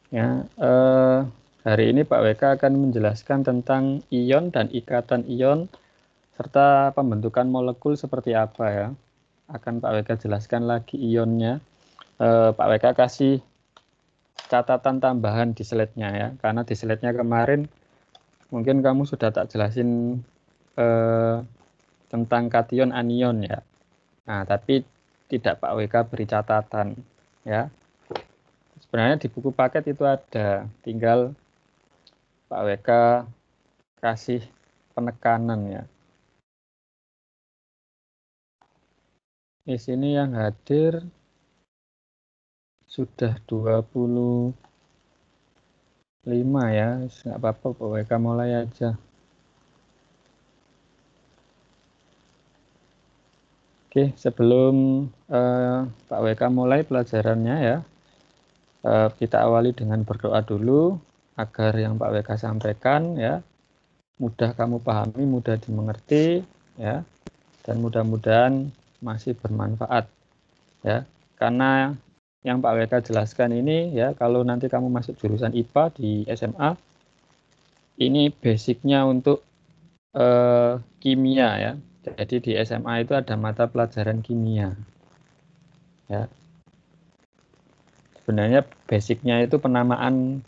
Ya, hari ini Pak WK akan menjelaskan tentang ion dan ikatan ion serta pembentukan molekul seperti apa ya. Akan Pak WK jelaskan lagi ionnya. Pak WK kasih catatan tambahan di slide-nya ya, karena di slide-nya kemarin mungkin kamu sudah tak jelasin tentang kation anion ya. Nah, tapi tidak Pak WK beri catatan ya. Sebenarnya di buku paket itu ada, tinggal Pak WK kasih penekanan ya. Di sini yang hadir sudah 25 ya, nggak apa-apa Pak WK mulai aja. Oke, sebelum Pak WK mulai pelajarannya ya, kita awali dengan berdoa dulu agar yang Pak WK sampaikan ya mudah kamu pahami, mudah dimengerti ya, dan mudah-mudahan masih bermanfaat ya. Karena yang Pak WK jelaskan ini ya, kalau nanti kamu masuk jurusan IPA di SMA, ini basicnya untuk kimia ya. Jadi di SMA itu ada mata pelajaran kimia ya. Sebenarnya basicnya itu penamaan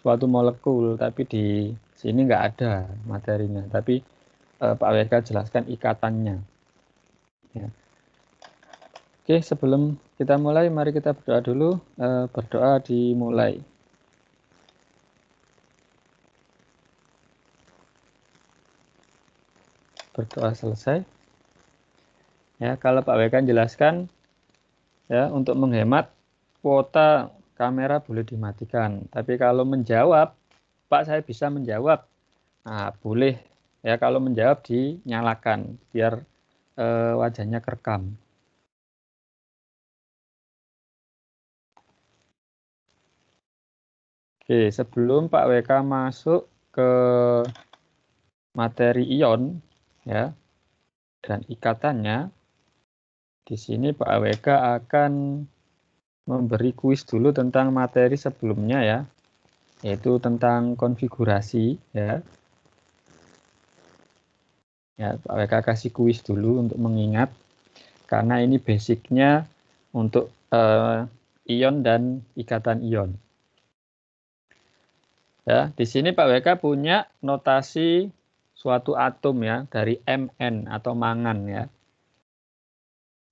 suatu molekul, tapi di sini nggak ada materinya. Tapi Pak WK jelaskan ikatannya. Ya. Oke, sebelum kita mulai, mari kita berdoa dulu. Berdoa dimulai. Berdoa selesai. Ya, kalau Pak WK jelaskan, ya untuk menghemat kuota kamera boleh dimatikan. Tapi kalau menjawab, Pak saya bisa menjawab. Nah, boleh ya kalau menjawab dinyalakan biar wajahnya kerekam. Oke, sebelum Pak WK masuk ke materi ion ya dan ikatannya, di sini Pak WK akan memberi kuis dulu tentang materi sebelumnya ya, yaitu tentang konfigurasi ya. Ya, Pak WK kasih kuis dulu untuk mengingat karena ini basicnya untuk ion dan ikatan ion. Ya, di sini Pak WK punya notasi suatu atom ya dari Mn atau mangan ya.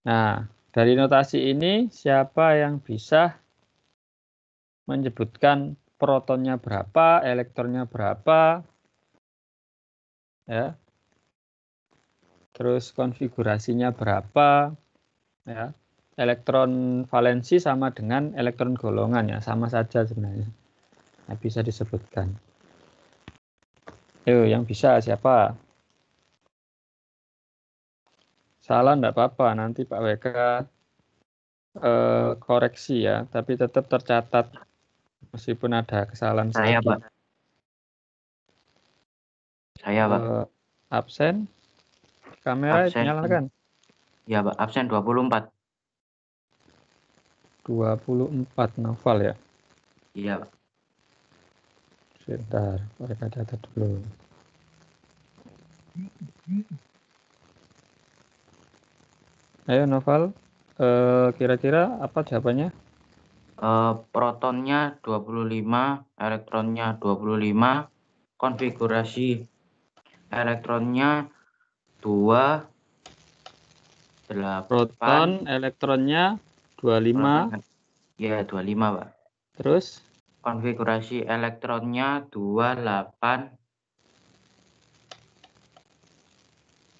Nah, dari notasi ini siapa yang bisa menyebutkan protonnya berapa, elektronnya berapa, ya, terus konfigurasinya berapa, ya, elektron valensi sama dengan elektron golongan ya, sama saja sebenarnya. Nah, bisa disebutkan. Ayo, yang bisa siapa? Salah enggak apa-apa, nanti Pak WK koreksi ya, tapi tetap tercatat meskipun ada kesalahan Saya, sedikit. Pak. Saya, Pak. Absen, kamera Absen. nyalakan. Ya, Pak. Absen 24. 24 Novel ya. Iya, Pak. Sebentar, mereka catat dulu. Ayo Novel, kira-kira apa jawabannya? Protonnya 25, elektronnya 25, konfigurasi elektronnya 2, 8. Proton, elektronnya 25, Proton, ya, 25, Pak. terus Konfigurasi elektronnya 28.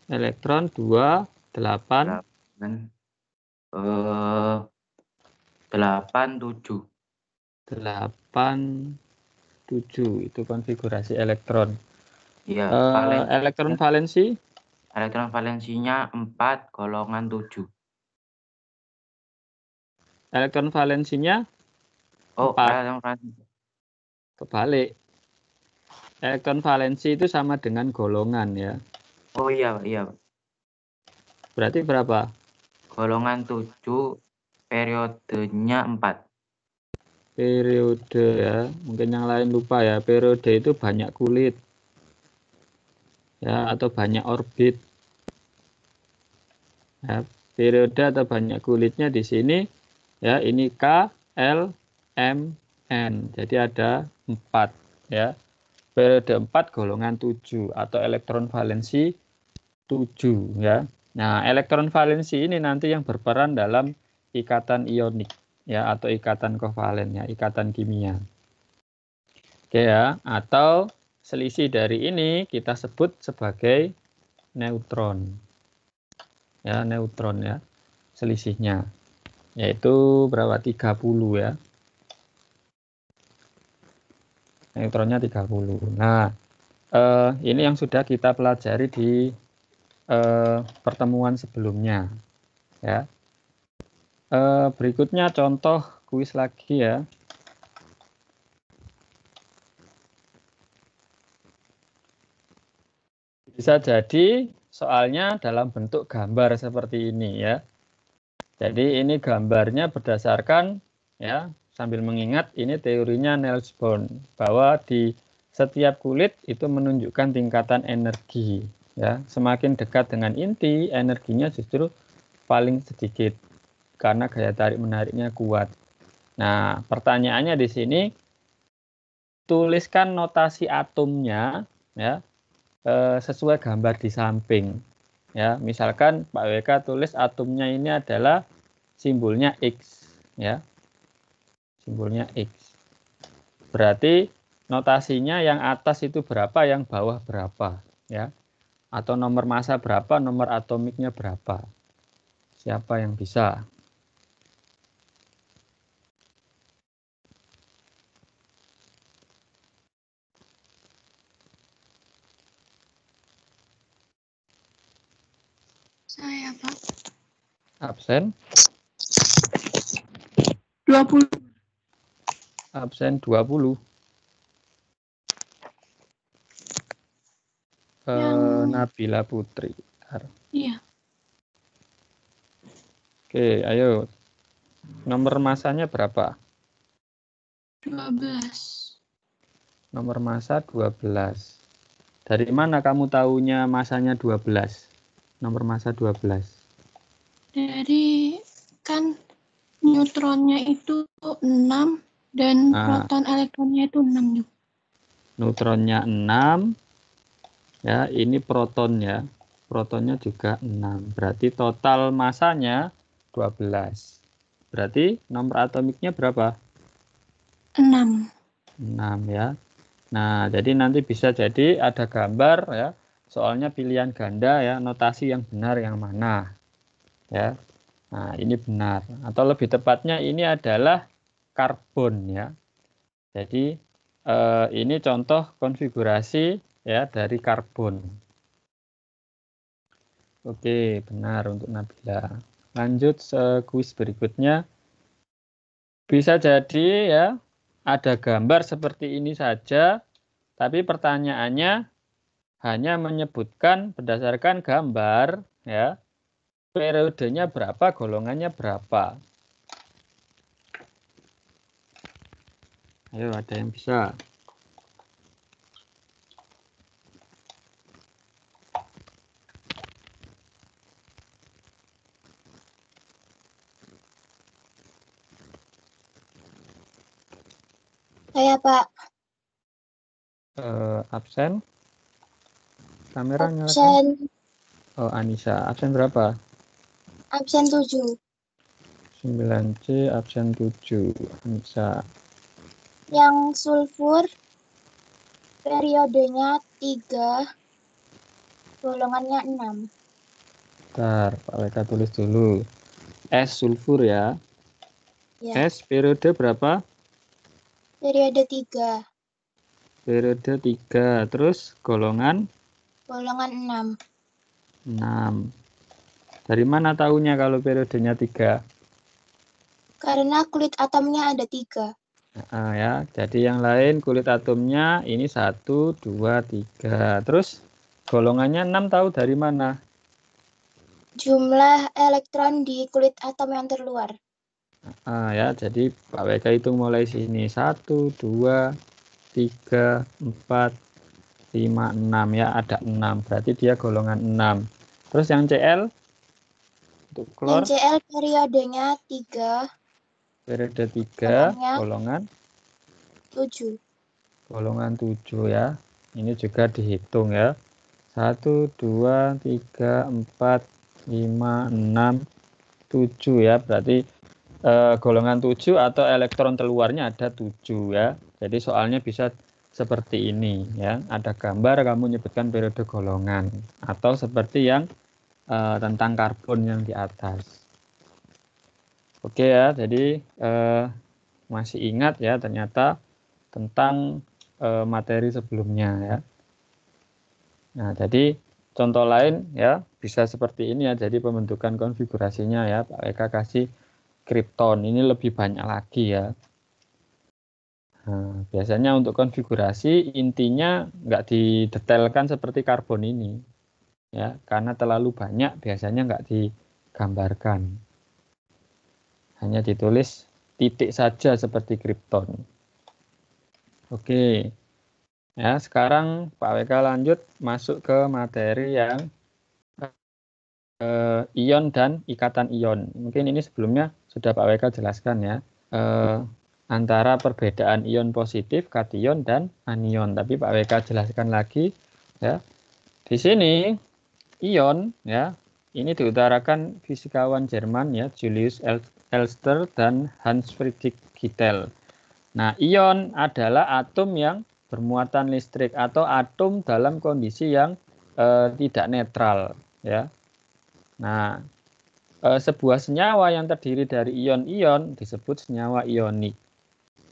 elektron 2, 8, 87. 8, 7. Itu konfigurasi elektron. Ya, Elektron valensi? elektron valensinya 4 golongan 7. Elektron valensinya Oh, 4. elektron valensi. Kebalik. Elektron valensi itu sama dengan golongan ya. Oh iya, Pak. Iya, Pak. Berarti berapa? Golongan 7, periodenya 4. Periode ya, mungkin yang lain lupa ya. Periode itu banyak kulit ya, atau banyak orbit. Ya, periode atau banyak kulitnya di sini ya, ini K, L, M, N. Jadi ada 4 ya. Periode 4 golongan 7 atau elektron valensi 7 ya. Nah, elektron valensi ini nanti yang berperan dalam ikatan ionik ya, atau ikatan kovalen ya, ikatan kimia. Oke ya, atau selisih dari ini kita sebut sebagai neutron. Ya, neutron ya. Selisihnya yaitu berapa? 30 ya. Neutronnya 30. Nah, ini yang sudah kita pelajari di pertemuan sebelumnya ya. Berikutnya contoh kuis lagi ya. Bisa jadi soalnya dalam bentuk gambar seperti ini ya. Jadi ini gambarnya berdasarkan ya, sambil mengingat ini teorinya Niels Bohr bahwa di setiap kulit itu menunjukkan tingkatan energi ya. Semakin dekat dengan inti, energinya justru paling sedikit karena gaya tarik menariknya kuat. Nah, pertanyaannya di sini, tuliskan notasi atomnya ya, sesuai gambar di samping ya. Misalkan Pak WK tulis atomnya ini adalah simbolnya X ya, simbolnya X. Berarti notasinya yang atas itu berapa, yang bawah berapa ya, atau nomor massa berapa, nomor atomiknya berapa. Siapa yang bisa? Saya, Pak. Absen? 20. Absen 20. Nabila Putri. Iya. Oke, ayo. Nomor massanya berapa? 12. Nomor massa 12. Dari mana kamu tahunya masanya 12? Nomor massa 12. Dari kan neutronnya itu 6 dan proton elektronnya itu 6 juga. Neutronnya 6. Ya, ini proton ya. Protonnya juga 6. Berarti total masanya 12. Berarti nomor atomiknya berapa? 6. 6 ya. Nah, jadi nanti bisa jadi ada gambar ya. Soalnya pilihan ganda ya, notasi yang benar yang mana. Ya. Nah, ini benar. Atau lebih tepatnya ini adalah karbon ya. Jadi ini contoh konfigurasi ya dari karbon. Oke, benar untuk Nabila. Lanjut kuis berikutnya. Bisa jadi ya ada gambar seperti ini saja, tapi pertanyaannya hanya menyebutkan berdasarkan gambar ya, periodenya berapa, golongannya berapa. Ayo, ada yang bisa? Saya, Pak. Absen? Kamera nyalakan? Absen. Oh, Anissa. Absen berapa? Absen 7. 9C, absen 7. Anissa. Yang sulfur periodenya 3, golongannya 6. Bentar, Pak WK tulis dulu. S sulfur ya. Ya. S periode berapa? Periode 3. Periode 3. Terus golongan? Golongan 6. 6. Dari mana tahunya kalau periodenya 3? Karena kulit atomnya ada 3. Nah, ya, jadi yang lain kulit atomnya ini 1, 2, 3. Terus golongannya 6 tahu dari mana? Jumlah elektron di kulit atom yang terluar. Ya, jadi Pak WK hitung mulai sini 1, 2, 3, 4, 5, 6 ya, ada 6. Berarti dia golongan 6. Terus yang CL untuk klor Yang CL periodenya 3, periode 3, golongan 7. Golongan 7 ya. Ini juga dihitung ya. 1, 2, 3, 4, 5, 6, 7 ya. Berarti golongan 7 atau elektron keluarnya ada 7 ya. Jadi soalnya bisa seperti ini ya. Ada gambar kamu menyebutkan periode golongan atau seperti yang tentang karbon yang di atas. Oke ya, jadi masih ingat ya ternyata tentang materi sebelumnya ya. Nah, jadi contoh lain ya bisa seperti ini ya. Jadi pembentukan konfigurasinya ya Pak WK kasih kripton, ini lebih banyak lagi ya. Nah, biasanya untuk konfigurasi intinya nggak didetailkan seperti karbon ini ya, karena terlalu banyak biasanya nggak digambarkan, hanya ditulis titik saja seperti kripton. Oke ya, sekarang Pak WK lanjut masuk ke materi yang ion dan ikatan ion. Mungkin ini sebelumnya sudah Pak WK jelaskan ya. Antara perbedaan ion positif, kation dan anion. Tapi Pak WK jelaskan lagi ya. Di sini ion ya, ini diutarakan fisikawan Jerman ya, Julius Elster dan Hans Friedrich Gittel. Nah, ion adalah atom yang bermuatan listrik atau atom dalam kondisi yang tidak netral ya. Nah, sebuah senyawa yang terdiri dari ion-ion disebut senyawa ionik.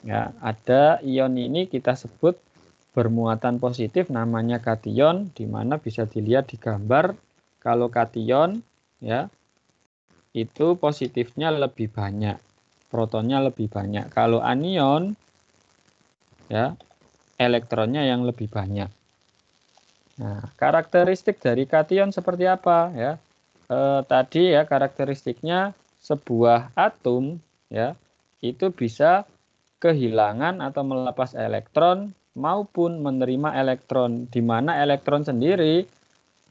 Ya, ada ion ini kita sebut bermuatan positif namanya kation, di mana bisa dilihat di gambar kalau kation ya itu positifnya lebih banyak, protonnya lebih banyak. Kalau anion ya elektronnya yang lebih banyak. Nah, karakteristik dari kation seperti apa ya? Tadi ya karakteristiknya sebuah atom ya itu bisa kehilangan atau melepas elektron maupun menerima elektron, di mana elektron sendiri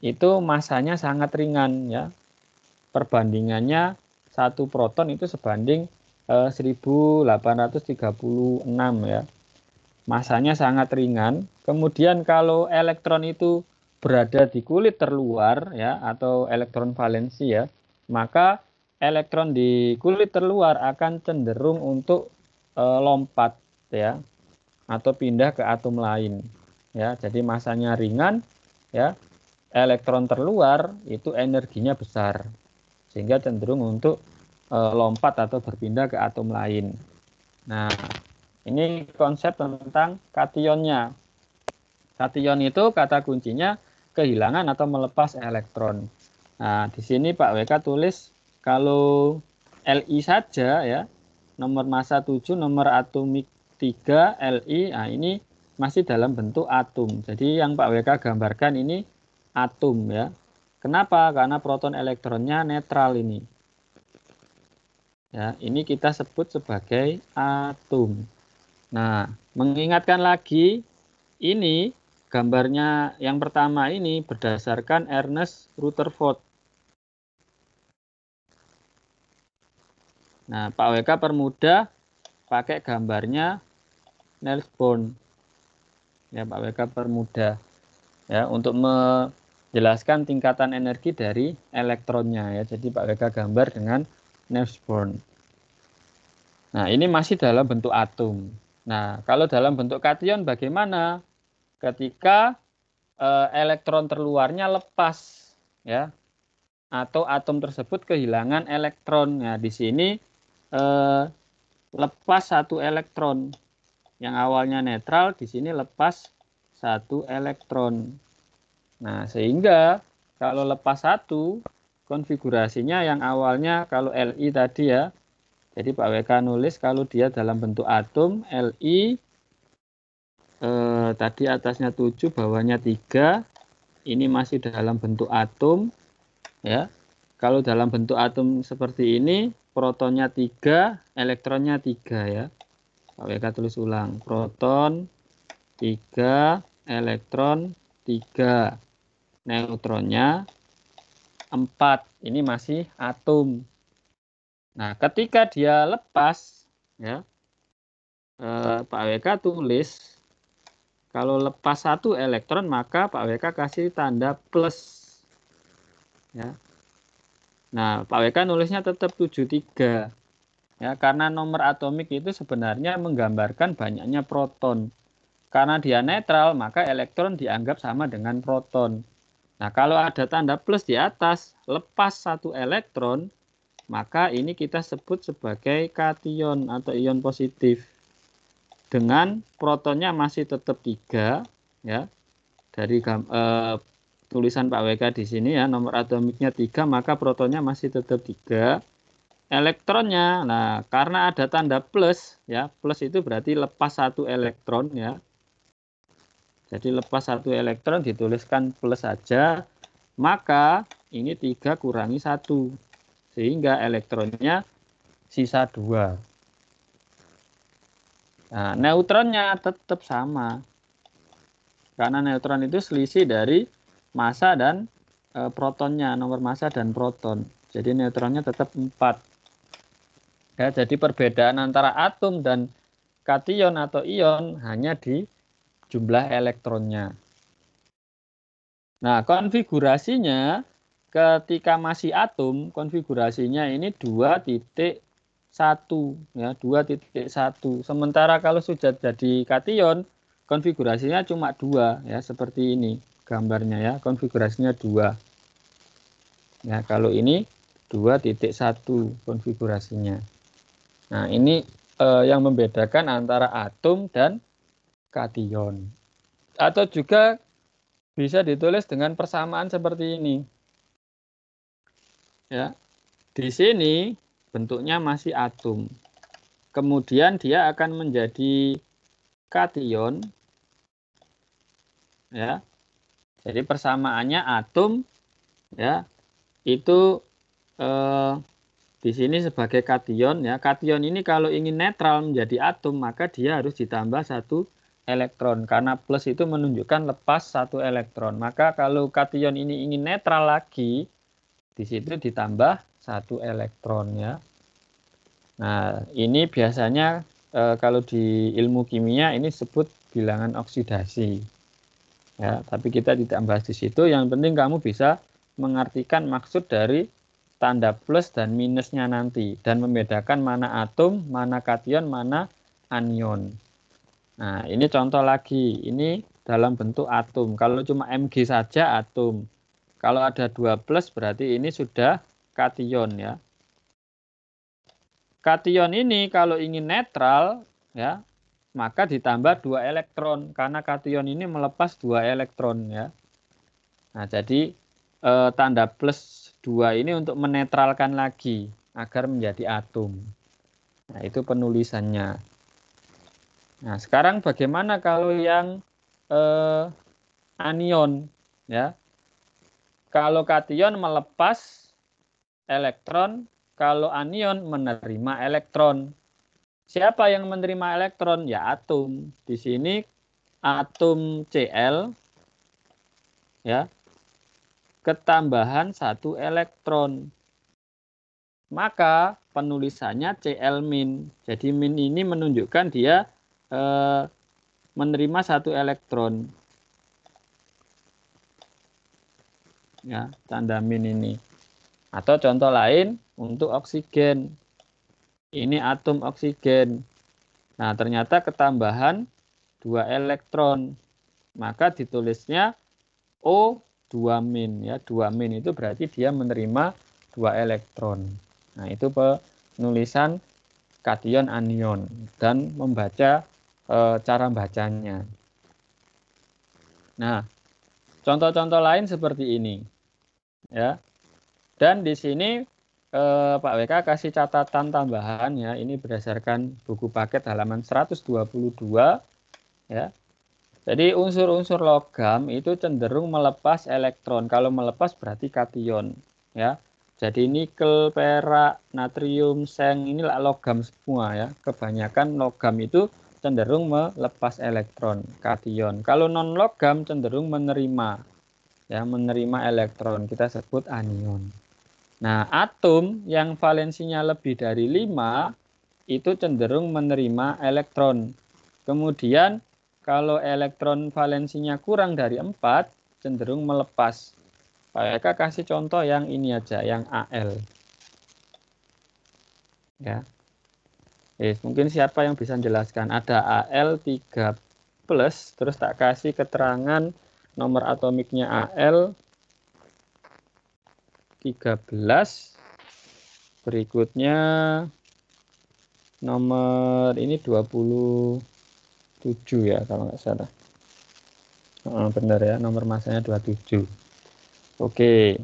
itu masanya sangat ringan ya. Perbandingannya satu proton itu sebanding 1836 ya. Masanya sangat ringan. Kemudian kalau elektron itu berada di kulit terluar ya atau elektron valensi ya, maka elektron di kulit terluar akan cenderung untuk lompat ya atau pindah ke atom lain ya. Jadi masanya ringan ya, elektron terluar itu energinya besar sehingga cenderung untuk lompat atau berpindah ke atom lain. Nah, ini konsep tentang kationnya. Kation itu kata kuncinya kehilangan atau melepas elektron. Nah, di sini Pak WK tulis kalau Li saja ya, nomor massa 7, nomor atomik 3, Li, nah ini masih dalam bentuk atom. Jadi yang Pak WK gambarkan ini atom ya. Kenapa? Karena proton elektronnya netral ini. Ya, ini kita sebut sebagai atom. Nah, mengingatkan lagi, ini gambarnya yang pertama ini berdasarkan Ernest Rutherford. Nah, Pak WK permudah pakai gambarnya Niels Bohr. Ya, Pak WK permudah ya untuk menjelaskan tingkatan energi dari elektronnya ya. Jadi Pak WK gambar dengan Niels Bohr. Nah, ini masih dalam bentuk atom. Nah, kalau dalam bentuk kation bagaimana? Ketika elektron terluarnya lepas ya atau atom tersebut kehilangan elektron. Nah, di sini lepas satu elektron. Yang awalnya netral di sini lepas satu elektron. Nah, sehingga kalau lepas satu konfigurasinya yang awalnya kalau Li tadi ya. Jadi Pak WK nulis kalau dia dalam bentuk atom Li tadi atasnya 7, bawahnya 3. Ini masih dalam bentuk atom ya. Kalau dalam bentuk atom seperti ini, protonnya 3, elektronnya 3 ya. Pak WK tulis ulang. Proton 3, elektron 3. Neutronnya 4. Ini masih atom. Nah, ketika dia lepas, ya, Pak WK tulis, kalau lepas 1 elektron, maka Pak WK kasih tanda plus. Ya. Nah, Pak WK nulisnya tetap 73. Ya, karena nomor atomik itu sebenarnya menggambarkan banyaknya proton. Karena dia netral, maka elektron dianggap sama dengan proton. Nah, kalau ada tanda plus di atas, lepas 1 elektron, maka ini kita sebut sebagai kation atau ion positif. Dengan protonnya masih tetap 3, ya. Dari tulisan Pak WK di sini ya, nomor atomiknya 3, maka protonnya masih tetap 3. Elektronnya, nah karena ada tanda plus, ya, plus itu berarti lepas 1 elektron ya. Jadi lepas 1 elektron dituliskan plus saja, maka ini 3 kurangi 1, sehingga elektronnya sisa 2. Nah, neutronnya tetap sama, karena neutron itu selisih dari massa dan protonnya, nomor massa dan proton. Jadi neutronnya tetap 4. Ya, jadi perbedaan antara atom dan kation atau ion hanya di jumlah elektronnya. Nah, konfigurasinya ketika masih atom, konfigurasinya ini 2.1 ya, 2.1. Sementara kalau sudah jadi kation, konfigurasinya cuma 2 ya, seperti ini gambarnya ya, konfigurasinya 2. Ya, kalau ini 2.1 konfigurasinya. Nah, ini yang membedakan antara atom dan kation. Atau juga bisa ditulis dengan persamaan seperti ini. Ya. Di sini bentuknya masih atom. Kemudian dia akan menjadi kation. Ya. Jadi persamaannya atom ya. Itu di sini sebagai kation ya. Kation ini kalau ingin netral menjadi atom, maka dia harus ditambah 1 elektron. Karena plus itu menunjukkan lepas 1 elektron. Maka kalau kation ini ingin netral lagi, di situ ditambah 1 elektron ya. Nah, ini biasanya kalau di ilmu kimia ini disebut bilangan oksidasi. Ya, tapi kita tidak bahas di situ. Yang penting kamu bisa mengartikan maksud dari tanda plus dan minusnya nanti dan membedakan mana atom, mana kation, mana anion. Nah, ini contoh lagi. Ini dalam bentuk atom. Kalau cuma Mg saja atom. Kalau ada 2 plus berarti ini sudah kation ya. Kation ini kalau ingin netral ya, maka ditambah 2 elektron karena kation ini melepas 2 elektron ya. Nah, jadi tanda plus 2 ini untuk menetralkan lagi agar menjadi atom. Nah, itu penulisannya. Nah, sekarang bagaimana kalau yang anion ya? Kalau kation melepas elektron, kalau anion menerima elektron. Siapa yang menerima elektron? Ya atom. Di sini atom Cl ya, ketambahan 1 elektron. Maka penulisannya Cl-min. Jadi min ini menunjukkan dia menerima 1 elektron. Ya, tanda min ini. Atau contoh lain untuk oksigen. Ini atom oksigen. Nah, ternyata ketambahan 2 elektron. Maka ditulisnya O2 min ya. 2 min itu berarti dia menerima 2 elektron. Nah, itu penulisan kation anion dan membaca cara bacanya. Nah, contoh-contoh lain seperti ini. Ya. Dan di sini Pak WK kasih catatan tambahan ya. Ini berdasarkan buku paket halaman 122 ya. Jadi unsur-unsur logam itu cenderung melepas elektron. Kalau melepas berarti kation ya. Jadi nikel, perak, natrium, seng ini logam semua ya. Kebanyakan logam itu cenderung melepas elektron, kation. Kalau non logam cenderung menerima ya, menerima elektron. Kita sebut anion. Nah, atom yang valensinya lebih dari 5 itu cenderung menerima elektron. Kemudian kalau elektron valensinya kurang dari 4 cenderung melepas. Pak Eka kasih contoh yang ini aja, yang Al. Ya. Mungkin siapa yang bisa menjelaskan? Ada Al3+, terus tak kasih keterangan nomor atomiknya Al 13. Berikutnya nomor ini 27 ya kalau nggak salah. Benar ya, nomor masanya 27. Oke.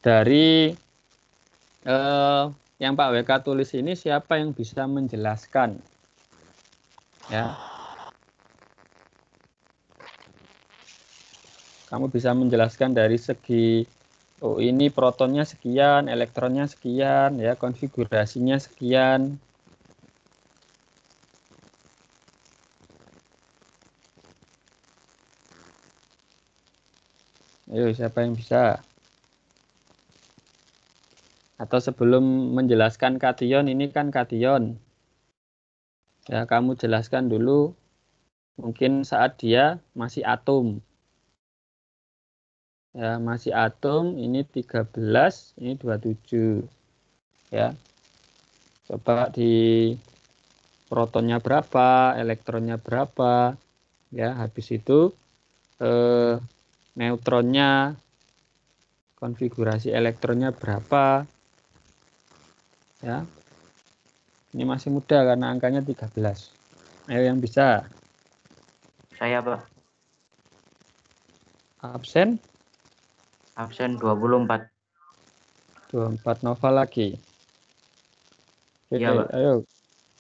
Dari yang Pak WK tulis ini siapa yang bisa menjelaskan? Ya. Kamu bisa menjelaskan dari segi ini protonnya sekian, elektronnya sekian, ya, konfigurasinya sekian. Ayo, siapa yang bisa? Atau sebelum menjelaskan kation, ini kan kation. Ya, kamu jelaskan dulu mungkin saat dia masih atom. Ya, masih atom, ini 13, ini 27. Ya. Coba di protonnya berapa, elektronnya berapa. Ya, habis itu neutronnya, konfigurasi elektronnya berapa. Ya. Ini masih muda karena angkanya 13. Ayo yang bisa. Saya, Pak. Absen? Absen 24. 24. Novel lagi. Oke, Iya, Pak. ayo.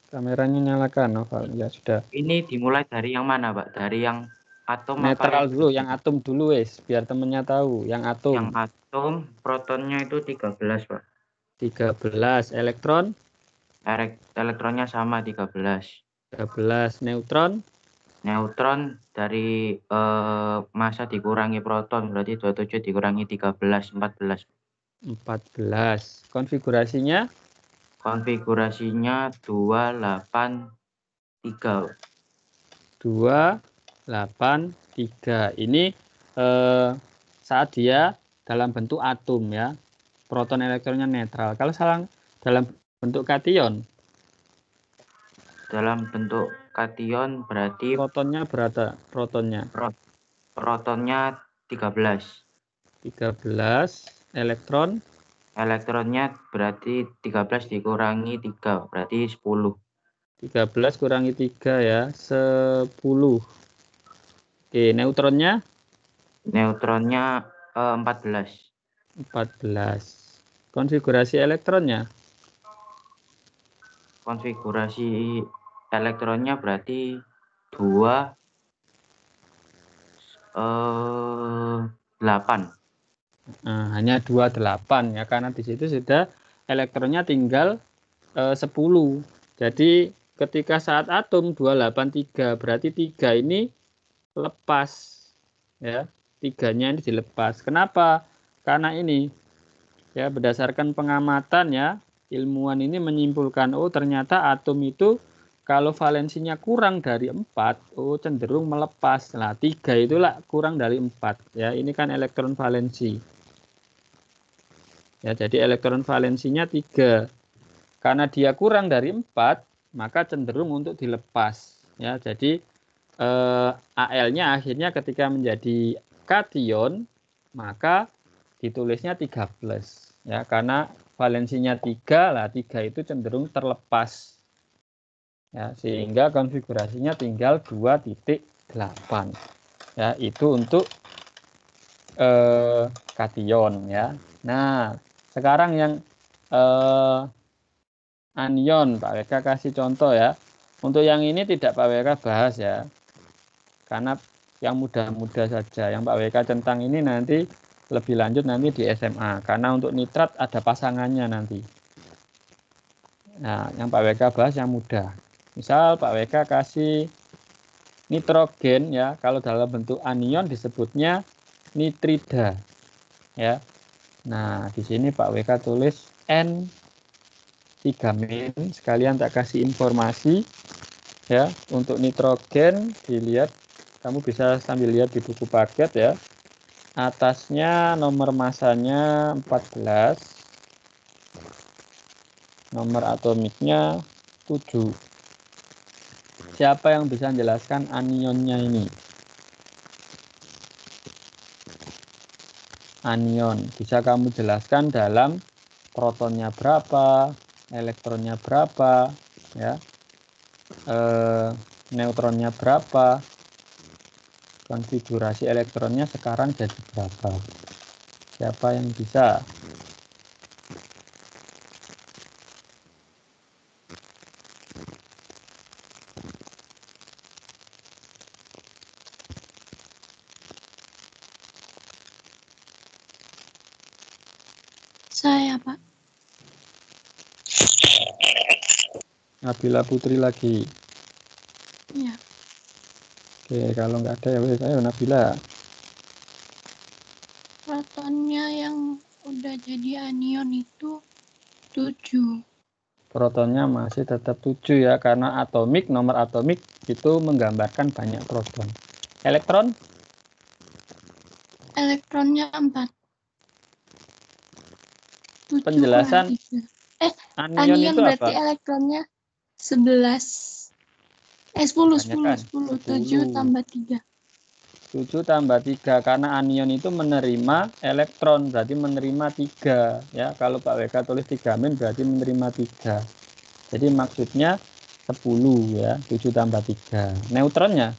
Kameranya nyalakan, Novel. Ya, sudah. Ini dimulai dari yang mana, Pak? Dari yang atom Netral apa dulu, yang atom dulu, wes. Biar temennya tahu. Yang atom. Yang atom, protonnya itu 13, Pak. 13. Elektron? Elektronnya sama 13. 13. Neutron? Neutron dari massa dikurangi proton, berarti 27 dikurangi 13, 14. 14. Konfigurasinya? Konfigurasinya 283. 283. Ini saat dia dalam bentuk atom ya. Proton elektronnya netral. Kalau salah dalam bentuk kation? Dalam bentuk kation berarti Protonnya berapa? Protonnya? protonnya 13. 13. Elektron? Elektronnya berarti 13 dikurangi 3, berarti 10. 13 kurangi 3 ya, 10. Oke, neutronnya? Neutronnya 14. 14. Konfigurasi elektronnya? Konfigurasi elektronnya berarti 2 8. Nah, hanya 28 ya, karena di situ sudah elektronnya tinggal 10. Jadi ketika saat atom 283 berarti 3 ini lepas ya. 3-nya ini dilepas. Kenapa? Karena ini ya, berdasarkan pengamatan ya, ilmuwan ini menyimpulkan ternyata atom itu kalau valensinya kurang dari 4 cenderung melepas. Nah, 3 itulah kurang dari 4 ya. Ini kan elektron valensi. Ya, jadi elektron valensinya 3. Karena dia kurang dari 4, maka cenderung untuk dilepas. Ya, jadi Al-nya akhirnya ketika menjadi kation, maka ditulisnya 13. Ya, karena valensinya 3, lah 3 itu cenderung terlepas. Ya, sehingga konfigurasinya tinggal 2.8. Ya, itu untuk kation ya. Nah, sekarang yang anion, Pak WK kasih contoh ya. Untuk yang ini tidak Pak WK bahas ya. Karena yang mudah-mudah saja. Yang Pak WK centang ini nanti lebih lanjut nanti di SMA, karena untuk nitrat ada pasangannya nanti. Nah, yang Pak WK bahas yang mudah. Misal Pak WK kasih nitrogen ya, kalau dalam bentuk anion disebutnya nitrida ya. Nah, di sini Pak WK tulis N3-, sekalian tak kasih informasi ya. Untuk nitrogen dilihat, kamu bisa sambil lihat di buku paket ya. Atasnya nomor masanya 14, nomor atomiknya 7. Siapa yang bisa menjelaskan anionnya ini? Anion bisa kamu jelaskan dalam protonnya berapa, elektronnya berapa, ya, neutronnya berapa, konfigurasi elektronnya sekarang jadi berapa? Siapa yang bisa? Saya, Pak. Nabila Putri lagi. Iya. Oke, kalau nggak ada ya wes, ayo Nabila. Protonnya yang udah jadi anion itu 7. Protonnya masih tetap 7 ya, karena atomik, nomor atomik itu menggambarkan banyak proton. Elektron? Elektronnya 4. 7 Penjelasan kurang 3. anion Anion itu berarti apa? elektronnya 11. 10, Banyak kan? 10. 7 tambah 3. 7 tambah 3, karena anion itu menerima elektron, berarti menerima 3 ya. Kalau Pak WK tulis 3- berarti menerima 3. Jadi maksudnya 10 ya, 7 tambah 3. Neutronnya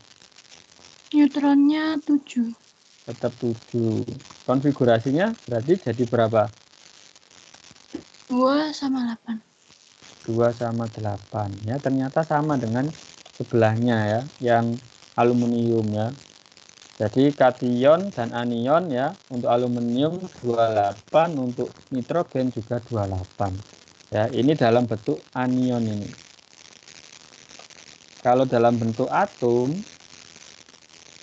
Neutronnya 7. tetap 7. Konfigurasinya berarti jadi berapa? 2 sama 8. 2 sama 8 ya, ternyata sama dengan sebelahnya ya, yang aluminium ya. Jadi kation dan anion ya, untuk aluminium 28, untuk nitrogen juga 28 ya. Ini dalam bentuk anion ini. Kalau dalam bentuk atom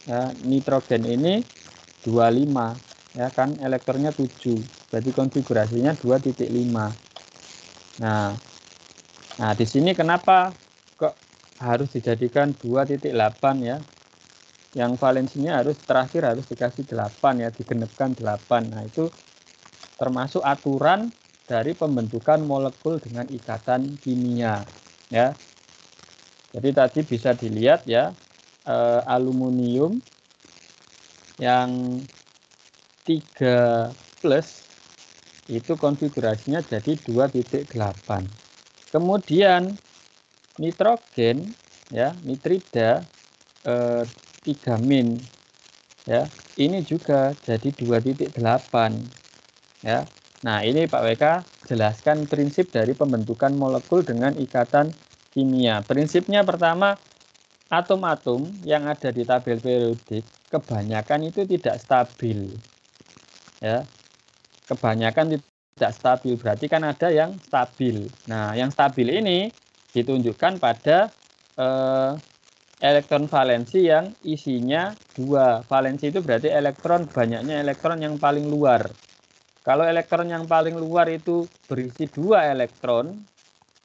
ya, nitrogen ini 25 ya kan, elektronnya 7, berarti konfigurasinya 2.5. Nah, di sini kenapa kok harus dijadikan 2.8 ya? Yang valensinya terakhir harus dikasih 8 ya, digenepkan 8. Nah, itu termasuk aturan dari pembentukan molekul dengan ikatan kimia ya. Jadi tadi bisa dilihat ya, aluminium yang 3+ itu konfigurasinya jadi 2.8. Kemudian nitrogen ya, nitrida 3- ya, ini juga jadi 2.8 ya. Nah, ini Pak WK jelaskan prinsip dari pembentukan molekul dengan ikatan kimia. Prinsipnya pertama, atom-atom yang ada di tabel periodik kebanyakan itu tidak stabil ya. Kebanyakan tidak stabil, berarti kan ada yang stabil. Nah, yang stabil ini ditunjukkan pada elektron valensi yang isinya 2. Valensi itu berarti elektron, banyaknya elektron yang paling luar. Kalau elektron yang paling luar itu berisi 2 elektron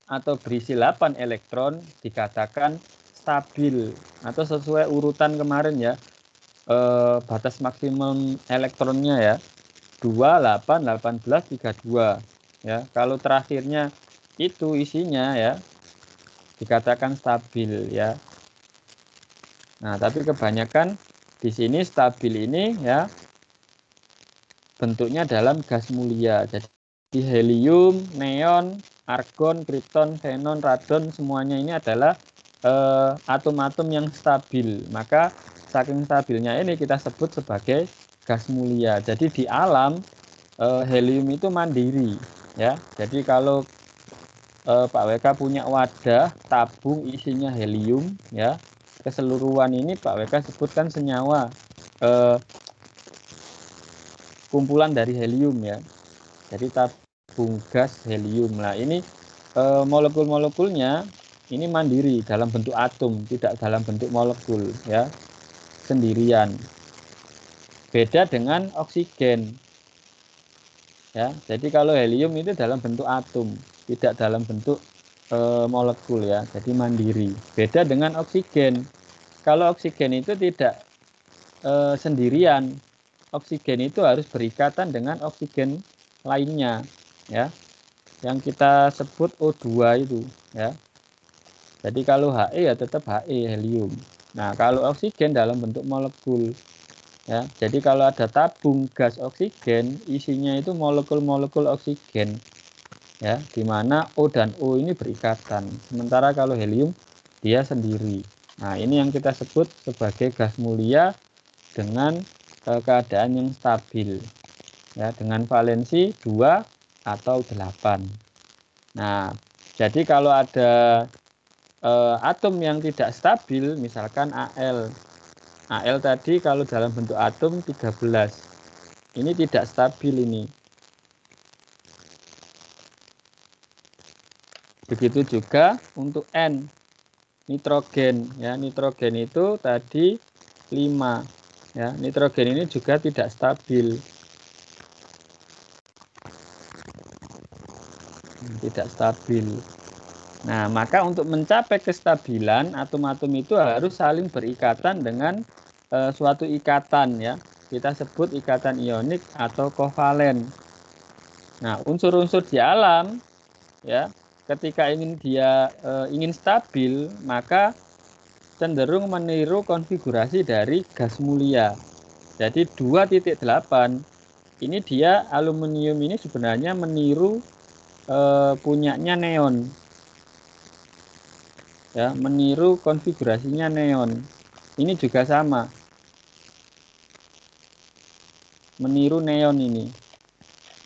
atau berisi 8 elektron, dikatakan stabil atau sesuai urutan kemarin ya, batas maksimum elektronnya ya, 2, 8, 18, 32 ya. Kalau terakhirnya itu isinya ya, dikatakan stabil ya. Nah, tapi kebanyakan di sini stabil ini ya bentuknya dalam gas mulia. Jadi helium, neon, argon, krypton, xenon, radon, semuanya ini adalah atom-atom yang stabil. Maka saking stabilnya ini kita sebut sebagai gas mulia. Jadi di alam helium itu mandiri ya. Jadi kalau Pak WK punya wadah tabung isinya helium ya, keseluruhan ini Pak WK sebutkan senyawa kumpulan dari helium ya. Jadi tabung gas helium. Nah, ini molekul-molekulnya ini mandiri dalam bentuk atom, tidak dalam bentuk molekul ya, sendirian. Beda dengan oksigen. Ya, jadi kalau helium itu dalam bentuk atom, tidak dalam bentuk molekul ya, jadi mandiri. Beda dengan oksigen. Kalau oksigen itu tidak sendirian, oksigen itu harus berikatan dengan oksigen lainnya, ya, yang kita sebut O2 itu, ya. Jadi kalau He ya tetap He helium. Nah, kalau oksigen dalam bentuk molekul. Ya, jadi kalau ada tabung gas oksigen, isinya itu molekul-molekul oksigen, ya, di mana O dan O ini berikatan. Sementara kalau helium dia sendiri. Nah, ini yang kita sebut sebagai gas mulia dengan keadaan yang stabil, ya, dengan valensi 2 atau 8. Nah, jadi kalau ada atom yang tidak stabil, misalkan Al. Al tadi kalau dalam bentuk atom 13. Ini tidak stabil ini. Begitu juga untuk N. Nitrogen ya, nitrogen itu tadi 5. Ya, nitrogen ini juga tidak stabil. Tidak stabil. Nah, maka untuk mencapai kestabilan atom-atom itu harus saling berikatan dengan suatu ikatan ya, kita sebut ikatan ionik atau kovalen. Nah, unsur-unsur di alam ya, ketika ingin stabil, maka cenderung meniru konfigurasi dari gas mulia. Jadi 2.8 ini dia aluminium ini sebenarnya meniru punyanya neon. Ya, meniru konfigurasinya neon. Ini juga sama. Meniru neon ini.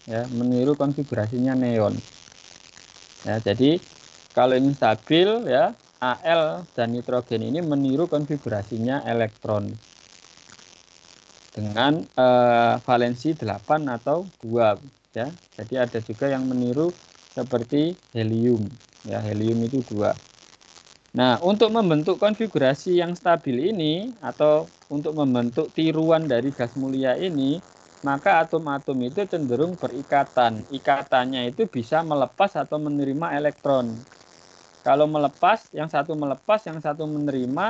Ya, meniru konfigurasinya neon. Ya, jadi kalau ini stabil ya, Al dan nitrogen ini meniru konfigurasinya elektron dengan valensi 8 atau 2 ya. Jadi ada juga yang meniru seperti helium. Ya, helium itu 2. Nah, untuk membentuk konfigurasi yang stabil ini atau untuk membentuk tiruan dari gas mulia ini, maka atom-atom itu cenderung berikatan. Ikatannya itu bisa melepas atau menerima elektron. Kalau melepas, yang satu menerima,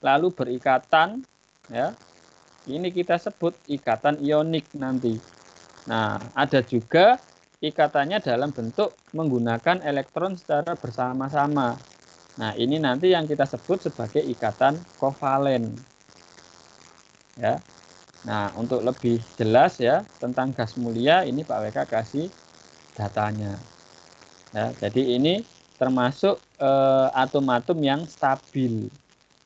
lalu berikatan, ya. Ini kita sebut ikatan ionik nanti. Nah, ada juga ikatannya dalam bentuk menggunakan elektron secara bersama-sama. Nah, ini nanti yang kita sebut sebagai ikatan kovalen. Ya. Nah, untuk lebih jelas ya tentang gas mulia, ini Pak WK kasih datanya. Ya, jadi ini termasuk atom-atom yang stabil.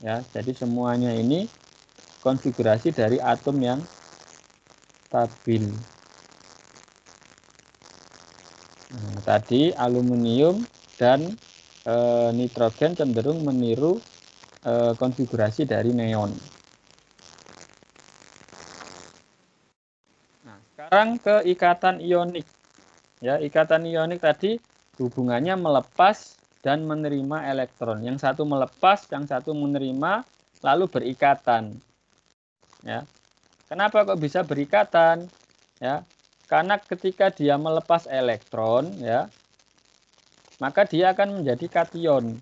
Ya, jadi semuanya ini konfigurasi dari atom yang stabil. Nah, tadi aluminium dan nitrogen cenderung meniru konfigurasi dari neon. Nah, sekarang ke ikatan ionik. Ya, ikatan ionik tadi hubungannya melepas dan menerima elektron. Yang satu melepas, yang satu menerima, lalu berikatan. Ya, kenapa kok bisa berikatan? Ya, karena ketika dia melepas elektron, ya, maka dia akan menjadi kation.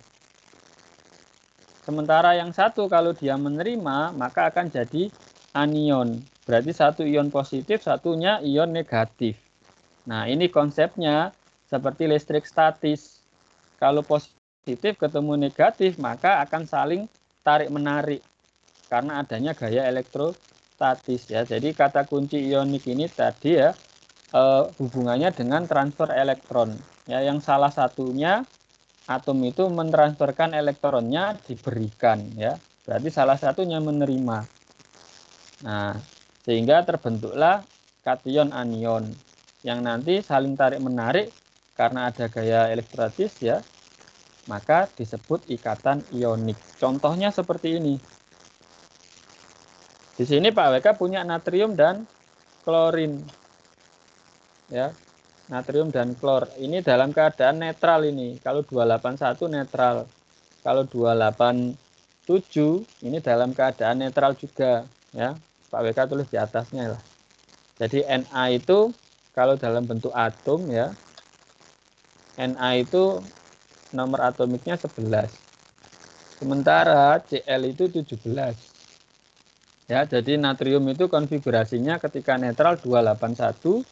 Sementara yang satu kalau dia menerima, maka akan jadi anion. Berarti satu ion positif, satunya ion negatif. Nah, ini konsepnya seperti listrik statis. Kalau positif ketemu negatif, maka akan saling tarik-menarik karena adanya gaya elektrostatis. Ya. Jadi kata kunci ionik ini tadi ya, hubungannya dengan transfer elektron. Ya, yang salah satunya atom itu mentransferkan elektronnya diberikan ya. Berarti salah satunya menerima. Nah, sehingga terbentuklah kation anion yang nanti saling tarik menarik karena ada gaya elektrostatis ya. Maka disebut ikatan ionik. Contohnya seperti ini. Di sini Pak WK punya natrium dan klorin. ya. Natrium dan klor. Ini dalam keadaan netral ini. Kalau 281 netral. Kalau 287 ini dalam keadaan netral juga, ya. Pak WK tulis di atasnya lah. Jadi Na itu kalau dalam bentuk atom, ya. Na itu nomor atomiknya 11. Sementara Cl itu 17. Ya, jadi natrium itu konfigurasinya ketika netral 281,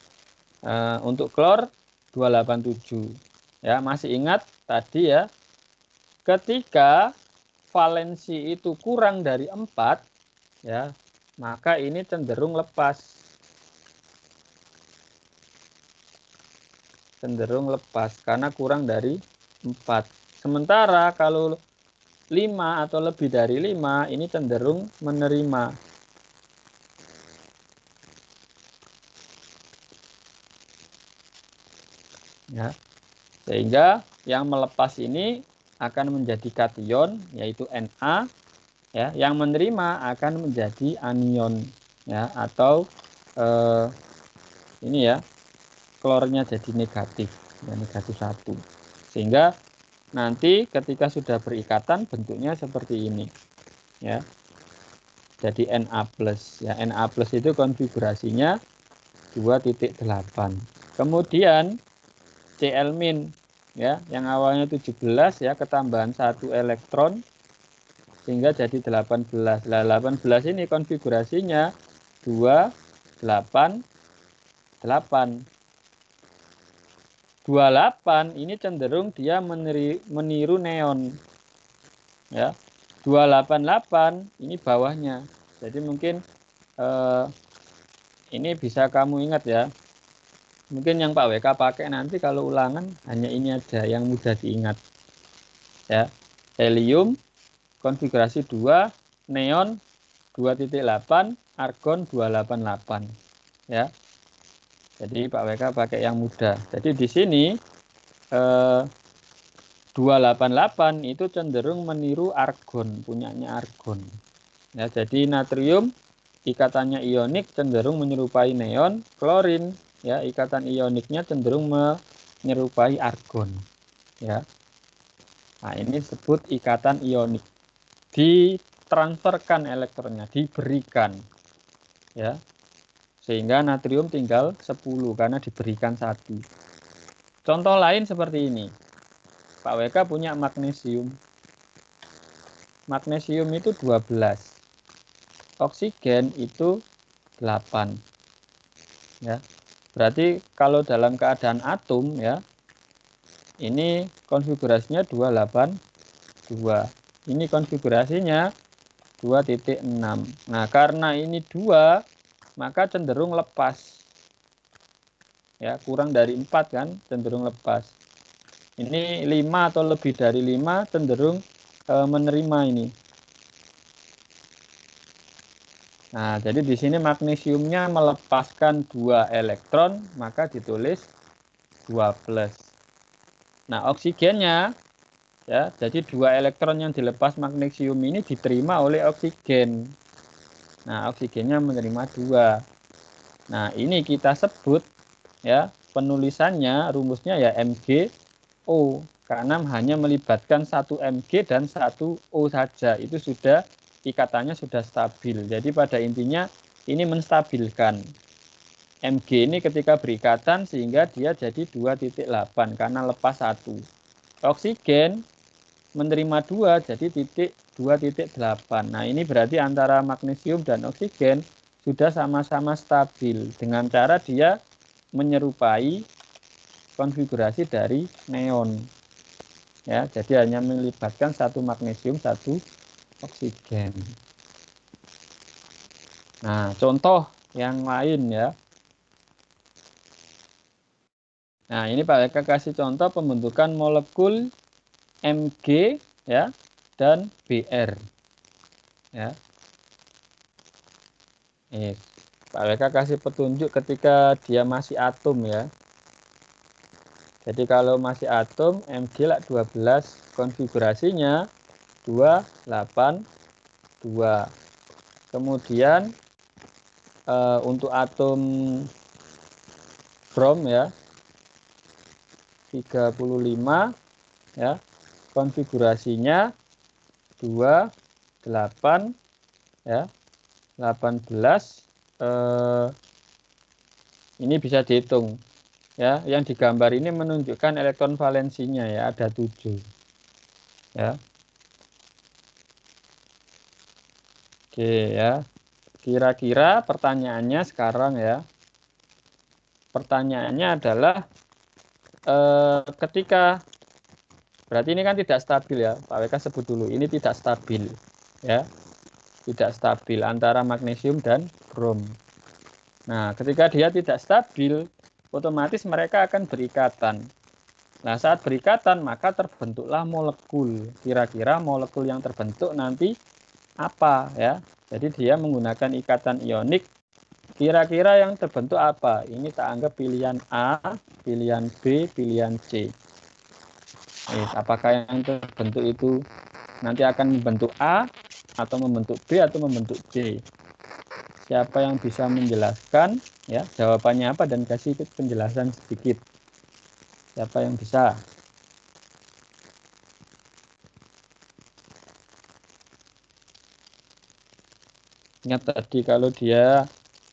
untuk klor 287. Ya, masih ingat tadi ya, ketika valensi itu kurang dari 4, ya, maka ini cenderung lepas. Cenderung lepas karena kurang dari 4. Sementara kalau 5 atau lebih dari 5 ini cenderung menerima. Ya. Sehingga yang melepas ini akan menjadi kation, yaitu Na, ya. Yang menerima akan menjadi anion, ya, atau ini ya, klornya jadi negatif, ya, negatif 1. Sehingga nanti ketika sudah berikatan bentuknya seperti ini, ya. Jadi Na+, ya. Na+ itu konfigurasinya 2.8. Kemudian Cl-, ya, yang awalnya 17, ya, ketambahan 1 elektron sehingga jadi 18. Nah, 18 ini konfigurasinya 288. 28 ini cenderung dia meniru neon, ya. 288 ini bawahnya. Jadi mungkin ini bisa kamu ingat, ya. Mungkin yang Pak WK pakai nanti kalau ulangan hanya ini aja yang mudah diingat, ya. Helium konfigurasi 2, neon 2.8, argon 288, ya. Jadi Pak WK pakai yang mudah. Jadi di sini 288 itu cenderung meniru argon, punyanya argon. Ya, jadi natrium ikatannya ionik cenderung menyerupai neon, klorin, ya, ikatan ioniknya cenderung menyerupai argon, ya. Nah, ini disebut ikatan ionik. Ditransferkan elektronnya, diberikan, ya. Sehingga natrium tinggal 10 karena diberikan 1. Contoh lain seperti ini. Pak WK punya magnesium. Magnesium itu 12. Oksigen itu 8. Ya. Berarti kalau dalam keadaan atom, ya, ini konfigurasinya 282. Ini konfigurasinya 2.6. Nah, karena ini 2, maka cenderung lepas. Ya, kurang dari 4 kan, cenderung lepas. Ini 5 atau lebih dari 5 cenderung menerima ini. Nah, jadi di sini magnesiumnya melepaskan 2 elektron, maka ditulis 2+. Nah, oksigennya, ya, jadi 2 elektron yang dilepas magnesium ini diterima oleh oksigen. Nah, oksigennya menerima 2. Nah, ini kita sebut, ya, penulisannya rumusnya ya MgO, karena hanya melibatkan 1 Mg dan 1 O saja. Itu sudah ikatannya sudah stabil. Jadi pada intinya ini menstabilkan. Mg ini ketika berikatan sehingga dia jadi 2.8 karena lepas 1. Oksigen menerima 2 jadi 2.8. Nah, ini berarti antara magnesium dan oksigen sudah sama-sama stabil dengan cara dia menyerupai konfigurasi dari neon. Ya, jadi hanya melibatkan 1 magnesium, 1 oksigen. Nah, contoh yang lain, ya. Nah, ini Pak Eka kasih contoh pembentukan molekul Mg, ya, dan Br. Ya. Pak WK kasih petunjuk ketika dia masih atom, ya. Jadi kalau masih atom, Mg lah 12, konfigurasinya 282. Kemudian untuk atom brom ya 35 ya, konfigurasinya 2 8 ya 18 ini bisa dihitung ya. Yang digambar ini menunjukkan elektron valensinya ya, ada 7 ya. Oke ya, kira-kira pertanyaannya sekarang ya, pertanyaannya adalah ketika, berarti ini kan tidak stabil ya, Pak WK sebut dulu, ini tidak stabil ya, tidak stabil antara magnesium dan brom. Nah, ketika dia tidak stabil, otomatis mereka akan berikatan. Nah, saat berikatan maka terbentuklah molekul. Kira-kira molekul yang terbentuk nanti apa ya? Jadi dia menggunakan ikatan ionik. Kira-kira yang terbentuk apa? Ini tak anggap pilihan A, pilihan B, pilihan C. Apakah yang terbentuk itu nanti akan membentuk A, atau membentuk B, atau membentuk C? Siapa yang bisa menjelaskan ya, jawabannya apa, dan kasih penjelasan sedikit. Siapa yang bisa? Ingat tadi kalau dia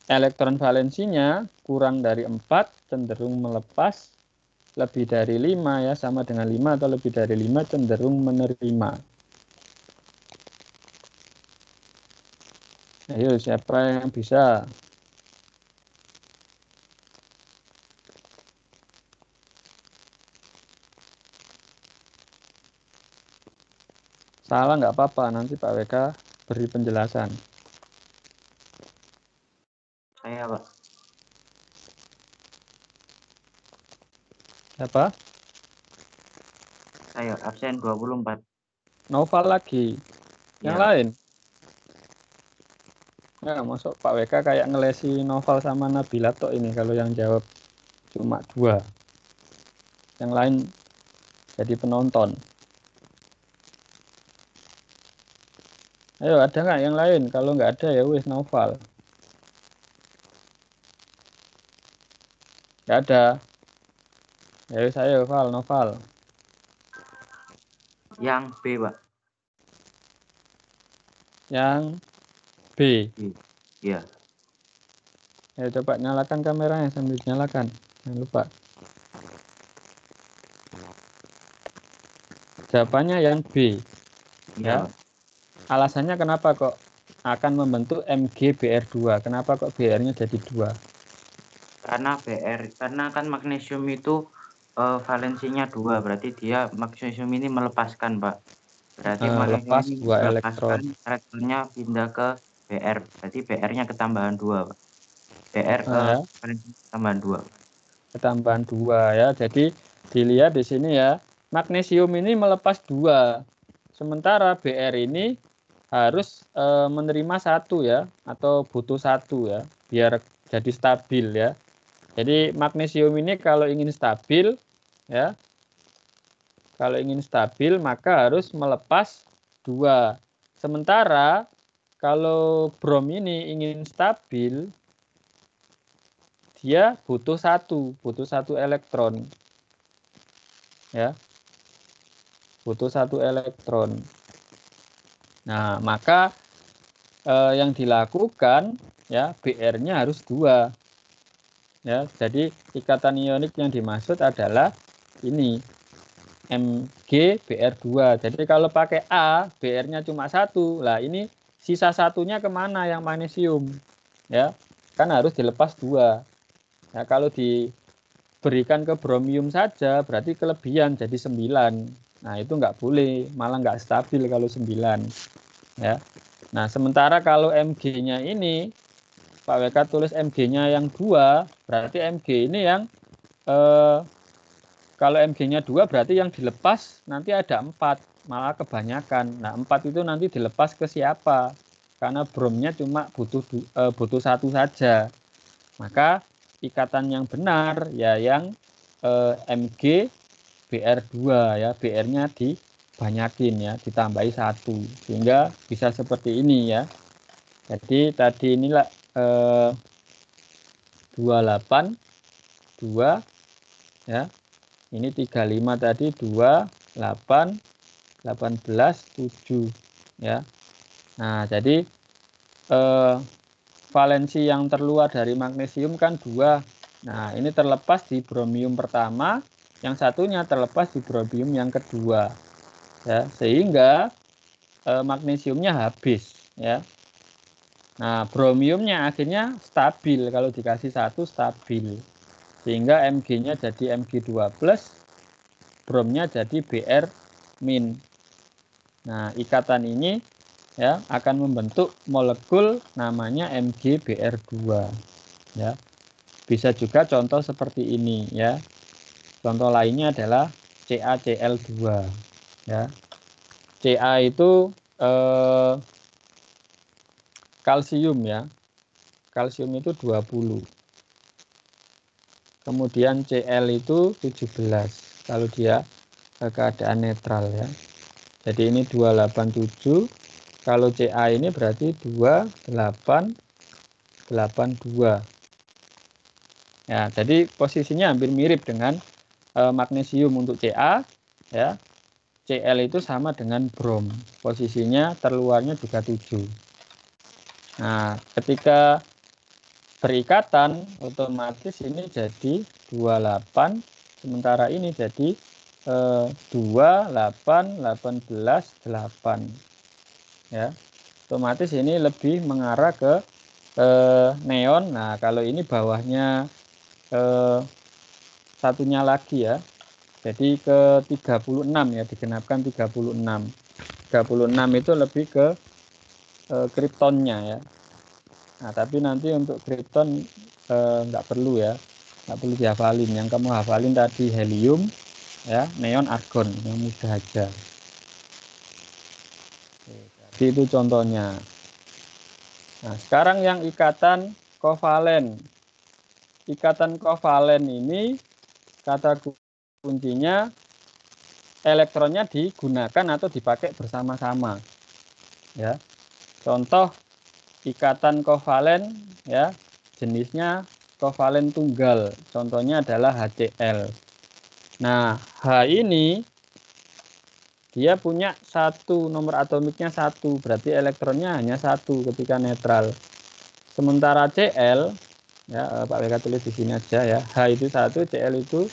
elektron valensinya kurang dari 4 cenderung melepas, lebih dari 5 ya sama dengan 5 atau lebih dari 5 cenderung menerima. Ayo siapa yang bisa? Salah nggak apa-apa, nanti Pak WK beri penjelasan. Saya, Pak. Siapa? Saya absen 24. Novel lagi. Yang Ya. lain? Ya, masuk Pak WK kayak ngelesi Novel sama Nabila tok ini kalau yang jawab cuma 2. Yang lain jadi penonton. Ayo, ada nggak yang lain? Kalau nggak ada ya wis Novel. Nggak ada. Ya wis ayo Novel. Yang B, Pak. Yang B. Iya. Ayo coba nyalakan kameranya sambil nyalakan. Jangan lupa. Jawabannya yang B. Iya, Ya. Pak. Alasannya kenapa kok akan membentuk MgBr2? Kenapa kok Br-nya jadi 2? Karena kan magnesium itu valensinya 2, berarti dia magnesium ini melepaskan, Pak. Berarti magnesium Lepas ini 2 melepaskan, elektron. elektronnya pindah ke Br. Berarti Br-nya ketambahan 2, Pak. Br Ya. valensi tambahan 2. Ketambahan 2 ya. Jadi dilihat di sini ya, magnesium ini melepas 2. Sementara Br ini harus menerima 1 ya, atau butuh 1 ya, biar jadi stabil ya. Jadi magnesium ini kalau ingin stabil ya, kalau ingin stabil maka harus melepas 2. Sementara kalau brom ini ingin stabil, dia butuh 1 elektron. Ya. Butuh 1 elektron. Nah, maka yang dilakukan ya, Br-nya harus 2. Ya, jadi ikatan ionik yang dimaksud adalah ini MgBr2. Jadi kalau pakai A, Br-nya cuma 1. Lah ini sisa satunya kemana yang magnesium? Ya, kan harus dilepas 2. Nah, kalau diberikan ke bromium saja berarti kelebihan jadi 9. Nah, itu nggak boleh, malah nggak stabil kalau 9. Ya. Nah, sementara kalau Mg-nya ini Pak WK tulis Mg-nya yang 2, berarti Mg ini yang kalau Mg-nya 2 berarti yang dilepas nanti ada 4, malah kebanyakan. Nah, 4 itu nanti dilepas ke siapa? Karena bromnya cuma butuh 1 saja. Maka ikatan yang benar ya yang Mg Br2 ya, Br-nya dibanyakin ya, ditambahi 1 sehingga bisa seperti ini ya. Jadi tadi inilah 28 2 ya. Ini 35 tadi 2, 8, 18, 7 ya. Nah, jadi valensi yang terluar dari magnesium kan 2. Nah, ini terlepas di bromium pertama, yang satunya terlepas di bromium yang kedua. Ya, sehingga magnesiumnya habis ya. Nah, bromiumnya akhirnya stabil, kalau dikasih 1 stabil. Sehingga Mg-nya jadi Mg2+, bromnya jadi Br-. Nah, ikatan ini ya akan membentuk molekul namanya MgBr2 ya. Bisa juga contoh seperti ini ya. Contoh lainnya adalah CaCl2 ya. Ca itu kalsium ya. Kalsium itu 20. Kemudian Cl itu 17 kalau dia keadaan netral ya. Jadi ini 287. Kalau Ca ini berarti 2882. Ya, jadi posisinya hampir mirip dengan magnesium untuk Ca ya. Cl itu sama dengan brom. Posisinya terluarnya juga 7. Nah, ketika berikatan otomatis ini jadi 28, sementara ini jadi 28, 18, 8 ya. Otomatis ini lebih mengarah ke neon. Nah, kalau ini bawahnya satunya lagi ya. Jadi ke 36 ya, digenapkan 36. 36 itu lebih ke kriptonnya ya. Nah, tapi nanti untuk kripton nggak perlu ya, nggak perlu dihafalin. Yang kamu hafalin tadi helium, ya, neon, argon, yang mudah aja. Jadi itu contohnya. Nah, sekarang yang ikatan kovalen. Ikatan kovalen ini kata kuncinya elektronnya digunakan atau dipakai bersama-sama. Ya, contoh ikatan kovalen ya, jenisnya kovalen tunggal, contohnya adalah HCl. Nah, H ini dia punya satu, nomor atomiknya 1, berarti elektronnya hanya 1 ketika netral. Sementara Cl ya, Pak WK tulis di sini aja ya, H itu 1, Cl itu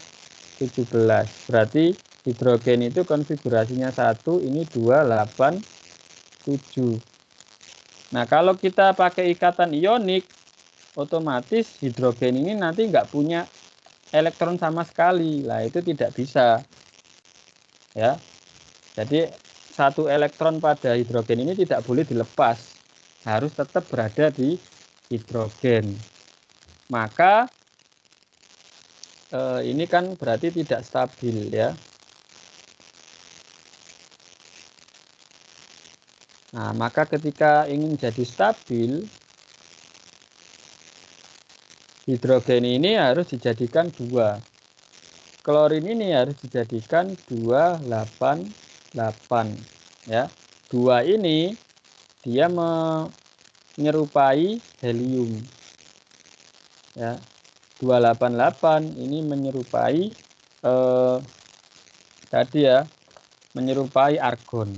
17, berarti hidrogen itu konfigurasinya 1, ini 2, 8, 7. Nah, kalau kita pakai ikatan ionik, otomatis hidrogen ini nanti nggak punya elektron sama sekali. Lah, itu tidak bisa. Ya. Jadi, satu elektron pada hidrogen ini tidak boleh dilepas. Harus tetap berada di hidrogen. Maka, ini kan berarti tidak stabil ya. Nah, maka ketika ingin jadi stabil, hidrogen ini harus dijadikan 2. Klorin ini harus dijadikan 288 ya. 2 ini dia menyerupai helium. Ya. 288 ini menyerupai tadi ya, menyerupai argon.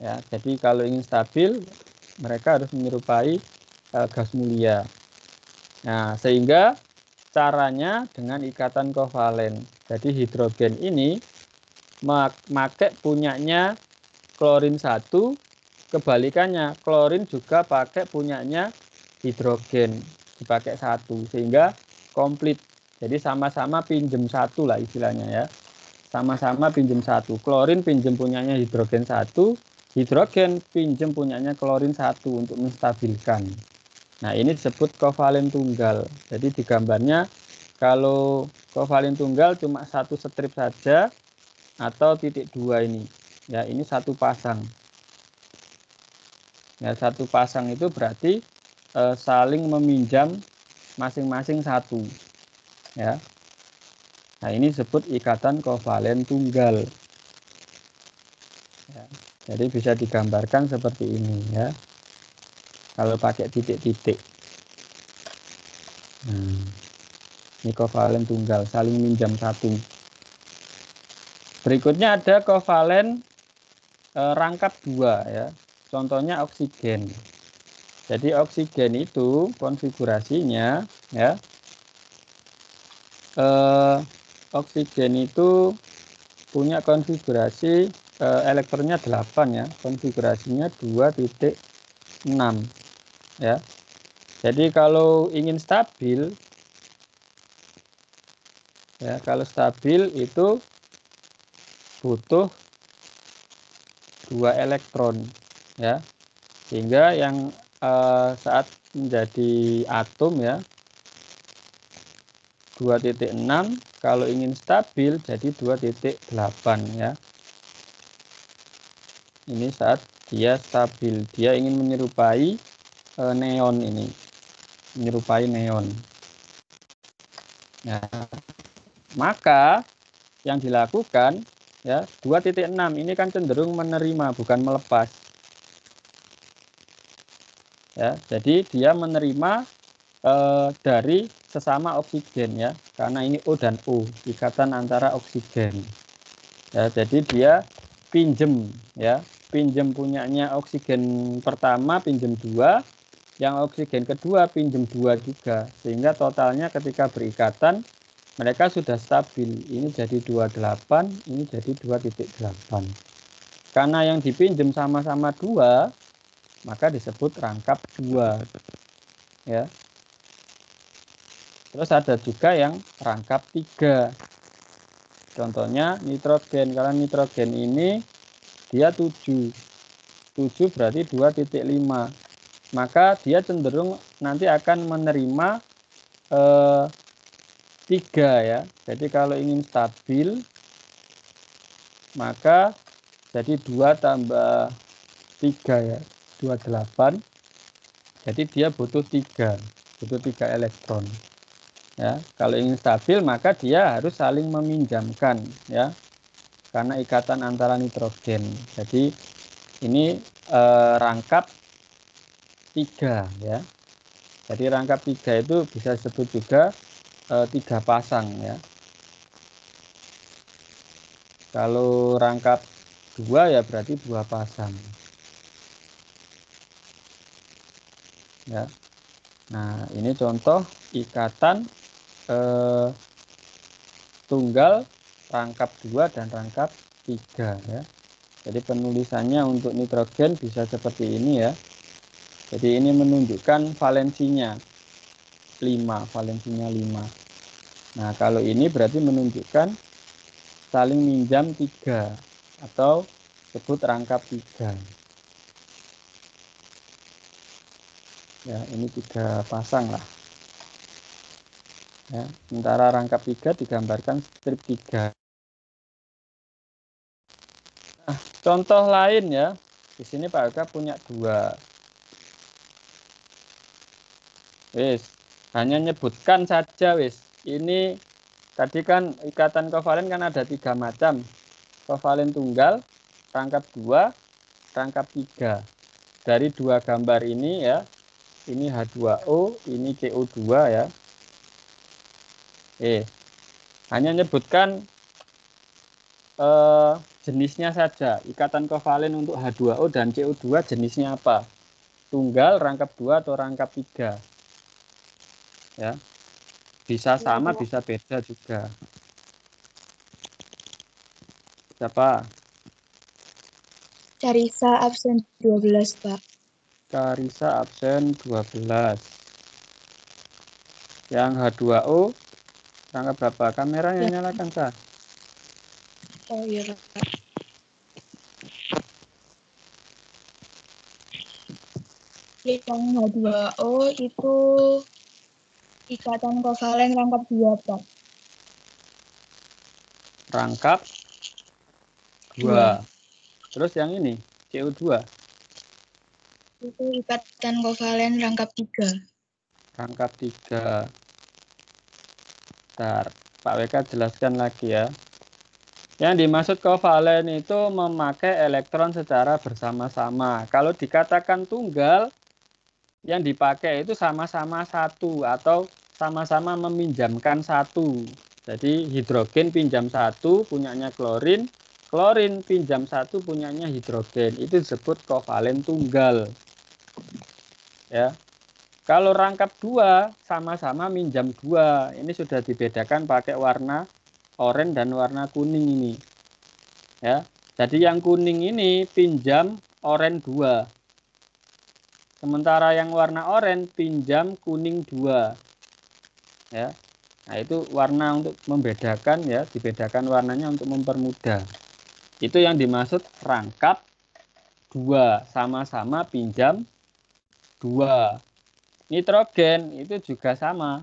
Ya, jadi kalau ingin stabil, mereka harus menyerupai gas mulia. Nah, sehingga caranya dengan ikatan kovalen. Jadi hidrogen ini pakai punyanya klorin 1, kebalikannya klorin juga pakai punyanya hidrogen, dipakai 1, sehingga komplit. Jadi sama-sama pinjem 1 lah istilahnya ya. Sama-sama pinjem 1. Klorin pinjem punyanya hidrogen 1, hidrogen pinjem punyanya klorin 1 untuk menstabilkan. Nah, ini disebut kovalen tunggal. Jadi di gambarnya kalau kovalen tunggal cuma 1 strip saja atau titik 2 ini. Ya, ini 1 pasang. Ya, 1 pasang itu berarti saling meminjam masing-masing 1. Ya. Nah, ini disebut ikatan kovalen tunggal. Ya, jadi bisa digambarkan seperti ini ya. Kalau pakai titik-titik. Ini kovalen tunggal, saling minjam satu. Berikutnya ada kovalen rangkap dua ya. Contohnya oksigen. Jadi oksigen itu konfigurasinya ya. Oksigen itu punya konfigurasi elektronnya 8 ya. Konfigurasinya 2,6 ya. Jadi kalau ingin stabil ya, kalau stabil itu butuh 2 elektron ya. Sehingga yang saat menjadi atom ya 2,6, kalau ingin stabil jadi 2,8 ya. Ini saat dia stabil, dia ingin menyerupai neon ini. Menyerupai neon. Nah, maka yang dilakukan ya 2,6 ini kan cenderung menerima bukan melepas. Ya, jadi dia menerima dari sesama oksigen ya, karena ini O dan O, ikatan antara oksigen. Ya, jadi dia pinjem ya, pinjem punyanya oksigen pertama, pinjem 2, yang oksigen kedua pinjem 2 juga, sehingga totalnya ketika berikatan mereka sudah stabil. Ini jadi 2,8, ini jadi 2,8. Karena yang dipinjem sama-sama 2, maka disebut rangkap 2 ya. Terus ada juga yang rangkap 3. Contohnya nitrogen. Kalau nitrogen ini dia 7. 7 berarti 2,5. Maka dia cenderung nanti akan menerima 3 ya. Jadi kalau ingin stabil maka jadi 2 tambah 3 ya. 2,8. Jadi dia butuh 3. Butuh 3 elektron. Ya, kalau ingin stabil maka dia harus saling meminjamkan ya, karena ikatan antara nitrogen. Jadi ini rangkap 3 ya. Jadi rangkap 3 itu bisa disebut juga 3 pasang ya. Kalau rangkap 2 ya berarti 2 pasang ya. Nah, ini contoh ikatan tunggal rangkap 2 dan rangkap 3 ya. Jadi penulisannya untuk nitrogen bisa seperti ini ya. Jadi ini menunjukkan valensinya 5, valensinya 5. Nah, kalau ini berarti menunjukkan saling minjam 3 atau sebut rangkap 3. Ya, ini 3 pasang lah. Ya, sementara rangkap 3 digambarkan strip 3. Nah, contoh lain ya. Di sini Pak Eka punya 2. Wis, hanya nyebutkan saja wis. Ini tadi kan ikatan kovalen kan ada 3 macam. Kovalen tunggal, rangkap 2, rangkap 3. Dari 2 gambar ini ya. Ini H2O, ini CO2 ya. Hanya nyebutkan jenisnya saja. Ikatan kovalen untuk H2O dan CO2 jenisnya apa? Tunggal, rangkap 2 atau rangkap 3. Ya. Bisa sama, bisa beda juga. Siapa? Carisa absen 12, Pak. Carisa absen 12. Yang H2O rangkap berapa? Kameranya Ya. nyalakan, Sa. Oh iya, Pak. Yang H2O itu ikatan kovalen rangkap 2, Pak. Rangkap 2. Terus yang ini CO2. Itu ikatan kovalen rangkap 3. Rangkap 3. Bentar, Pak WK jelaskan lagi ya. Yang dimaksud kovalen itu memakai elektron secara bersama-sama. Kalau dikatakan tunggal, yang dipakai itu sama-sama 1 atau sama-sama meminjamkan satu. Jadi hidrogen pinjam satu punyanya klorin, klorin pinjam satu punyanya hidrogen. Itu disebut kovalen tunggal. Ya. Kalau rangkap dua sama-sama minjam dua. Ini sudah dibedakan pakai warna oranye dan warna kuning ini. Ya. Jadi yang kuning ini pinjam oranye 2. Sementara yang warna oranye pinjam kuning 2. Ya. Nah, itu warna untuk membedakan ya, dibedakan warnanya untuk mempermudah. Itu yang dimaksud rangkap 2, sama-sama pinjam 2. Nitrogen itu juga sama.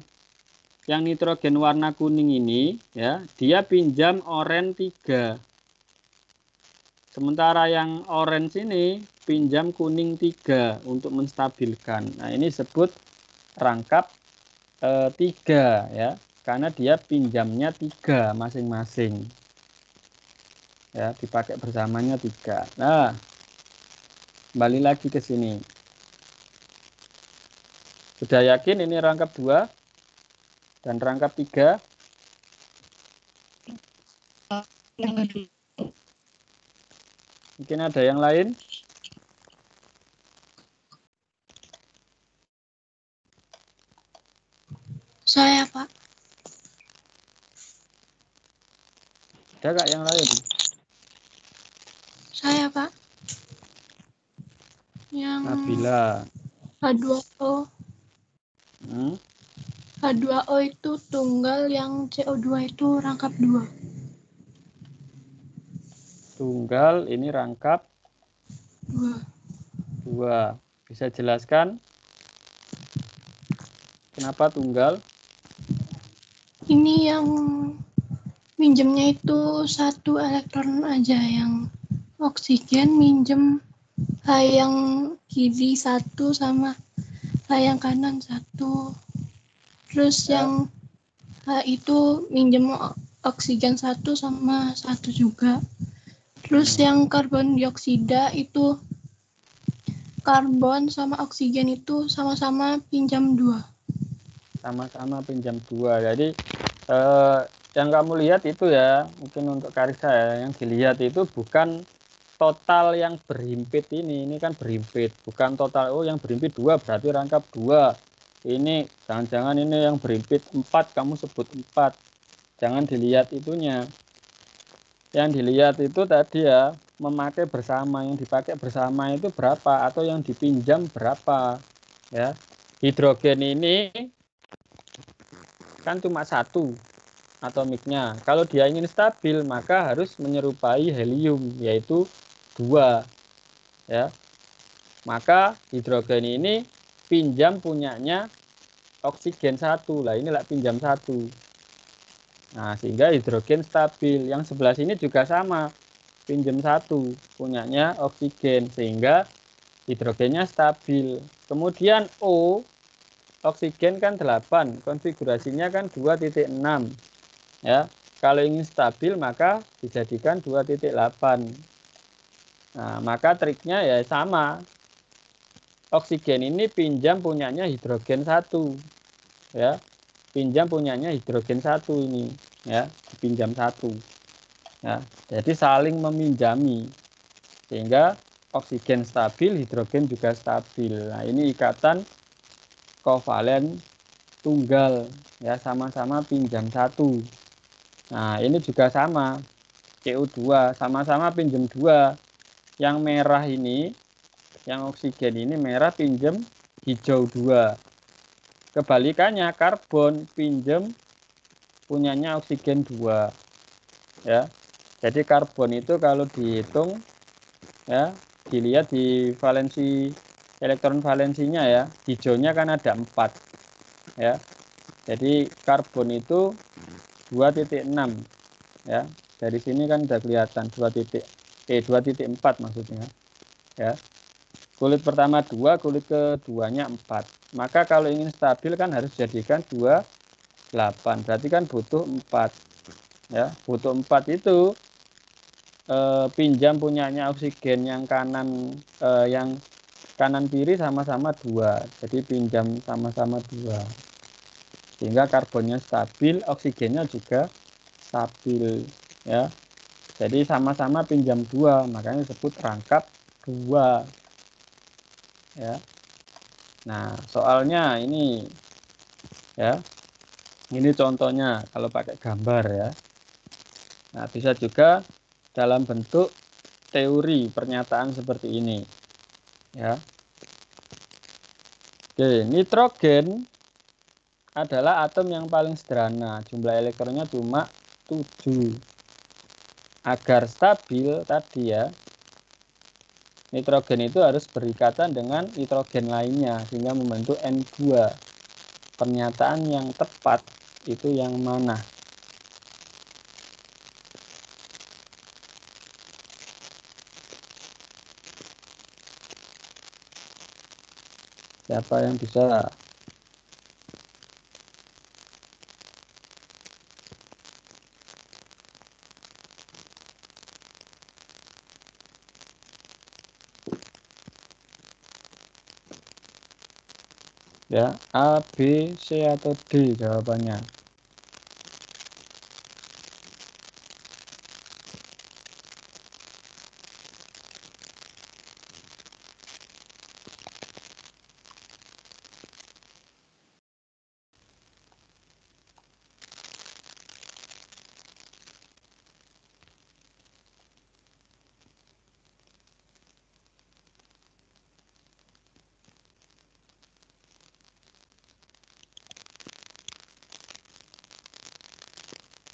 Yang nitrogen warna kuning ini ya, dia pinjam oranye 3. Sementara yang orange ini pinjam kuning 3 untuk menstabilkan. Nah, ini disebut rangkap 3 ya. Karena dia pinjamnya 3 masing-masing. Ya, dipakai bersamanya 3. Nah, kembali lagi ke sini. Sudah yakin ini rangkap 2 dan rangkap 3? Mungkin ada yang lain? Saya, Pak. Ada nggak yang lain? Saya, Pak. Yang Nabila. H2O. H2O itu tunggal, yang CO2 itu rangkap 2. Tunggal ini rangkap 2. Bisa jelaskan kenapa tunggal? Ini yang minjemnya itu 1 elektron aja, yang oksigen minjem H yang kiri 1 sama H yang kanan 1. Terus Ya. yang H itu minjem oksigen 1 sama 1 juga. Terus yang karbon dioksida itu karbon sama oksigen itu sama-sama pinjam 2. Sama-sama pinjam 2. Jadi yang kamu lihat itu ya, mungkin untuk Karisa ya, yang dilihat itu bukan total yang berhimpit ini kan berhimpit, bukan total. Oh, yang berhimpit 2 berarti rangkap 2. Ini jangan-jangan ini yang berhimpit 4, kamu sebut 4. Jangan dilihat itunya. Yang dilihat itu tadi ya, memakai bersama. Yang dipakai bersama itu berapa atau yang dipinjam berapa ya. Hidrogen ini kan cuma 1 atomiknya. Kalau dia ingin stabil maka harus menyerupai helium, yaitu 2 ya. Maka hidrogen ini pinjam punyanya oksigen 1. Lah inilah pinjam 1. Nah, sehingga hidrogen stabil. Yang sebelah sini juga sama, pinjam 1 punyanya oksigen, sehingga hidrogennya stabil. Kemudian O, oksigen kan 8, konfigurasinya kan 2.6 ya. Kalau ingin stabil maka dijadikan 2.8. Nah, maka triknya ya sama. Oksigen ini pinjam punyanya hidrogen 1 ya. Pinjam punyanya hidrogen 1 ini ya, pinjam 1 ya. Jadi saling meminjami sehingga oksigen stabil, hidrogen juga stabil. Nah, ini ikatan kovalen tunggal ya, sama-sama pinjam 1. Nah, ini juga sama, CO2 sama-sama pinjam 2. Yang merah ini, yang oksigen ini merah pinjam hijau 2. Kebalikannya karbon pinjam punyanya oksigen 2 ya. Jadi karbon itu kalau dihitung ya, dilihat di valensi, elektron valensinya ya, hijaunya kan ada 4 ya. Jadi karbon itu 2.6 ya. Dari sini kan sudah kelihatan 2.4 maksudnya ya. Kulit pertama 2, kulit keduanya 4. Maka kalau ingin stabil kan harus jadikan 28. Berarti kan butuh 4 ya. Butuh 4 itu pinjam punyanya oksigen yang kanan kiri sama-sama 2. Jadi pinjam sama-sama 2. sehingga karbonnya stabil, oksigennya juga stabil ya. Jadi sama-sama pinjam 2, makanya disebut rangkap 2 ya. Nah, soalnya ini ya. Ini contohnya kalau pakai gambar ya. Nah, bisa juga dalam bentuk teori pernyataan seperti ini ya. Oke, nitrogen adalah atom yang paling sederhana, jumlah elektronnya cuma 7. Agar stabil tadi ya, nitrogen itu harus berikatan dengan nitrogen lainnya sehingga membentuk N2. Pernyataan yang tepat itu yang mana? Siapa yang bisa? Ya, A, B, C atau D jawabannya.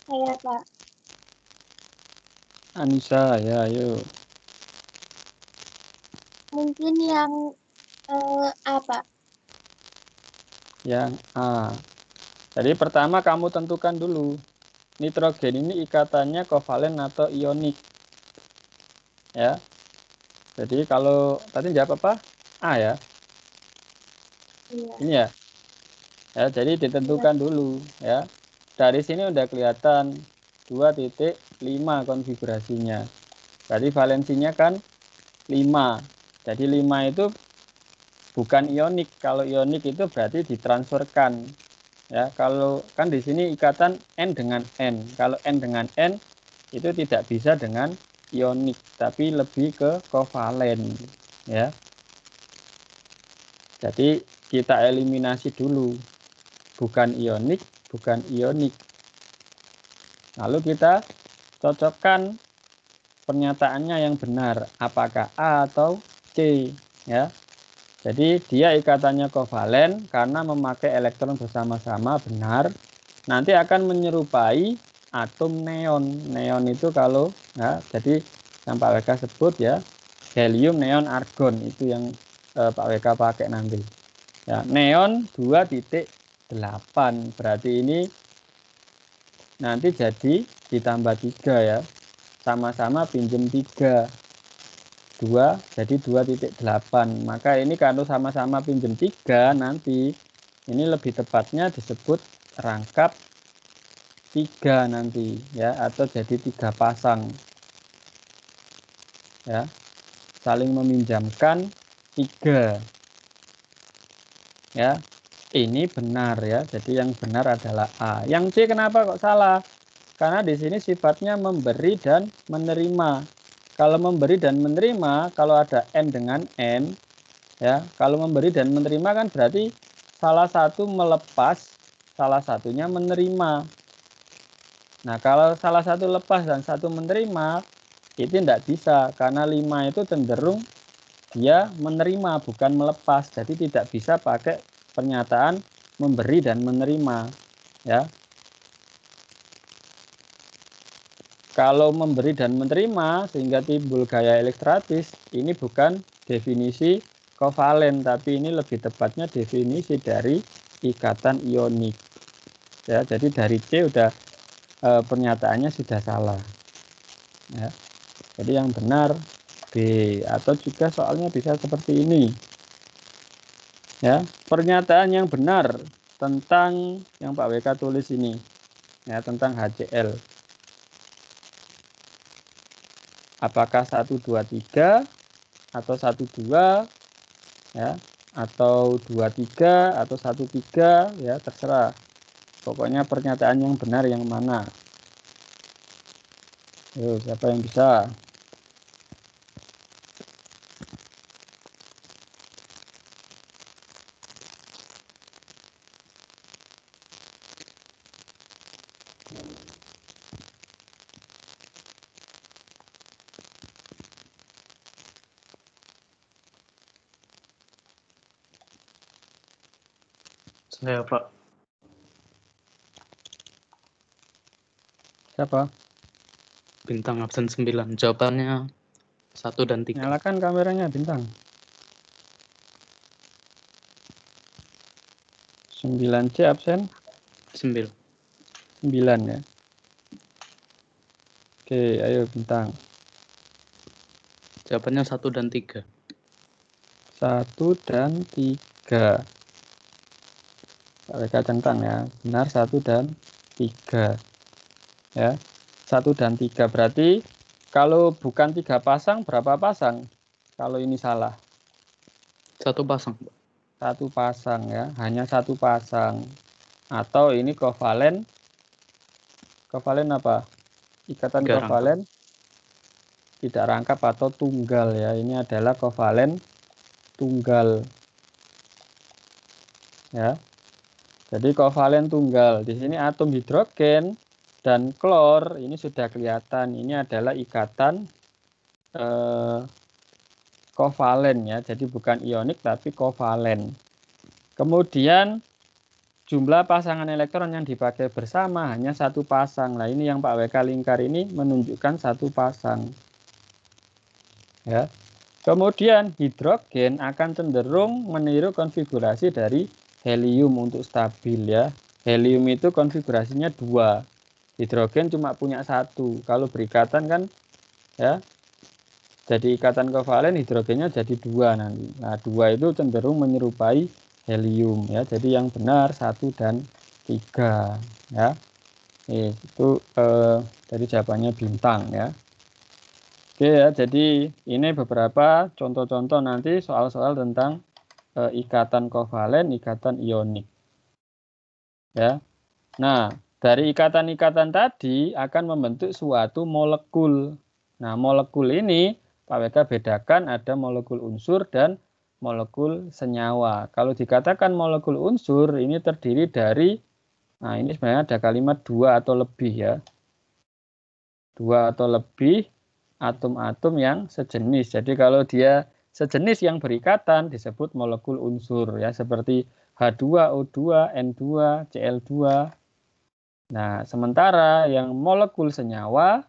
Saya, Pak. Anissa, ya, ayo. Mungkin yang A, Pak. Yang A. Jadi pertama kamu tentukan dulu. Nitrogen ini ikatannya kovalen atau ionik. Ya. Jadi kalau tadi jawab apa? A ya. Iya. Ini ya. Ya, jadi ditentukan dulu ya. Dari sini udah kelihatan 2.5 konfigurasinya. Berarti valensinya kan 5. Jadi 5 itu bukan ionik. Kalau ionik itu berarti ditransferkan. Ya, kalau kan di sini ikatan N dengan N. Kalau N dengan N itu tidak bisa dengan ionik, tapi lebih ke kovalen, ya. Jadi kita eliminasi dulu. Bukan ionik, bukan ionik. Lalu kita cocokkan pernyataannya yang benar, apakah A atau C, ya. Jadi dia ikatannya kovalen karena memakai elektron bersama-sama benar. Nanti akan menyerupai atom neon. Neon itu kalau ya, jadi yang Pak WK sebut ya, helium, neon, argon itu yang Pak WK pakai nanti. Ya, neon 2.8 berarti ini nanti jadi ditambah 3 ya. Sama-sama pinjem 3. 2 jadi 2.8. Maka ini kalau sama-sama pinjem 3 nanti ini lebih tepatnya disebut rangkap 3 nanti ya, atau jadi 3 pasang ya, saling meminjamkan 3 ya. Ini benar ya, jadi yang benar adalah A. Yang C kenapa kok salah? Karena di sini sifatnya memberi dan menerima. Kalau memberi dan menerima, kalau ada N dengan N, ya, kalau memberi dan menerima kan berarti salah satu melepas, salah satunya menerima. Nah, kalau salah satu lepas dan satu menerima, itu tidak bisa, karena 5 itu cenderung dia menerima, bukan melepas. Jadi tidak bisa pakai pernyataan memberi dan menerima. Ya. Kalau memberi dan menerima sehingga timbul gaya elektratis, ini bukan definisi kovalen, tapi ini lebih tepatnya definisi dari ikatan ionik. Ya, jadi dari C udah pernyataannya sudah salah. Ya. Jadi yang benar B, atau juga soalnya bisa seperti ini. Ya, pernyataan yang benar tentang yang Pak WK tulis ini, ya, tentang HCl. Apakah 1, 2, 3 atau 1, 2 ya, atau 2, 3 atau 1, 3 ya, terserah. Pokoknya pernyataan yang benar yang mana? Yuk, siapa yang bisa? Saya, Pak. Siapa? Bintang absen 9. Jawabannya 1 dan 3. Nyalakan kameranya, Bintang. 9C absen? 9. 9 ya. Oke, ayo Bintang. Jawabannya 1 dan 3. 1 dan 3. Pak WK centang ya. Benar 1 dan 3. Ya. 1 dan 3 berarti kalau bukan 3 pasang berapa pasang? Kalau ini salah. 1 pasang, Pak. 1 pasang ya, hanya 1 pasang. Atau ini kovalen. Kovalen apa? Ikatan Tidak kovalen tidak rangkap atau tunggal ya. Ini adalah kovalen tunggal. Ya. Jadi kovalen tunggal. Di sini atom hidrogen dan klor ini sudah kelihatan. Ini adalah ikatan kovalen ya. Jadi bukan ionik tapi kovalen. Kemudian jumlah pasangan elektron yang dipakai bersama hanya 1 pasang. Nah, ini yang Pak WK lingkar ini menunjukkan 1 pasang. Ya. Kemudian hidrogen akan cenderung meniru konfigurasi dari helium untuk stabil ya. Helium itu konfigurasinya 2. Hidrogen cuma punya 1. Kalau berikatan kan ya jadi ikatan kovalen, hidrogennya jadi 2 nanti. Nah, 2 itu cenderung menyerupai helium ya. Jadi yang benar 1 dan 3 ya. Itu dari jawabannya Bintang ya. Oke ya, jadi ini beberapa contoh-contoh nanti soal-soal tentang ikatan kovalen, ikatan ionik. Ya. Nah, dari ikatan-ikatan tadi akan membentuk suatu molekul. Nah, molekul ini Pak WK bedakan ada molekul unsur dan molekul senyawa. Kalau dikatakan molekul unsur ini terdiri dari, nah ini sebenarnya ada kalimat 2 atau lebih ya. 2 atau lebih atom-atom yang sejenis. Jadi kalau dia sejenis yang berikatan disebut molekul unsur ya, seperti H2O2, N2, Cl2. Nah, sementara yang molekul senyawa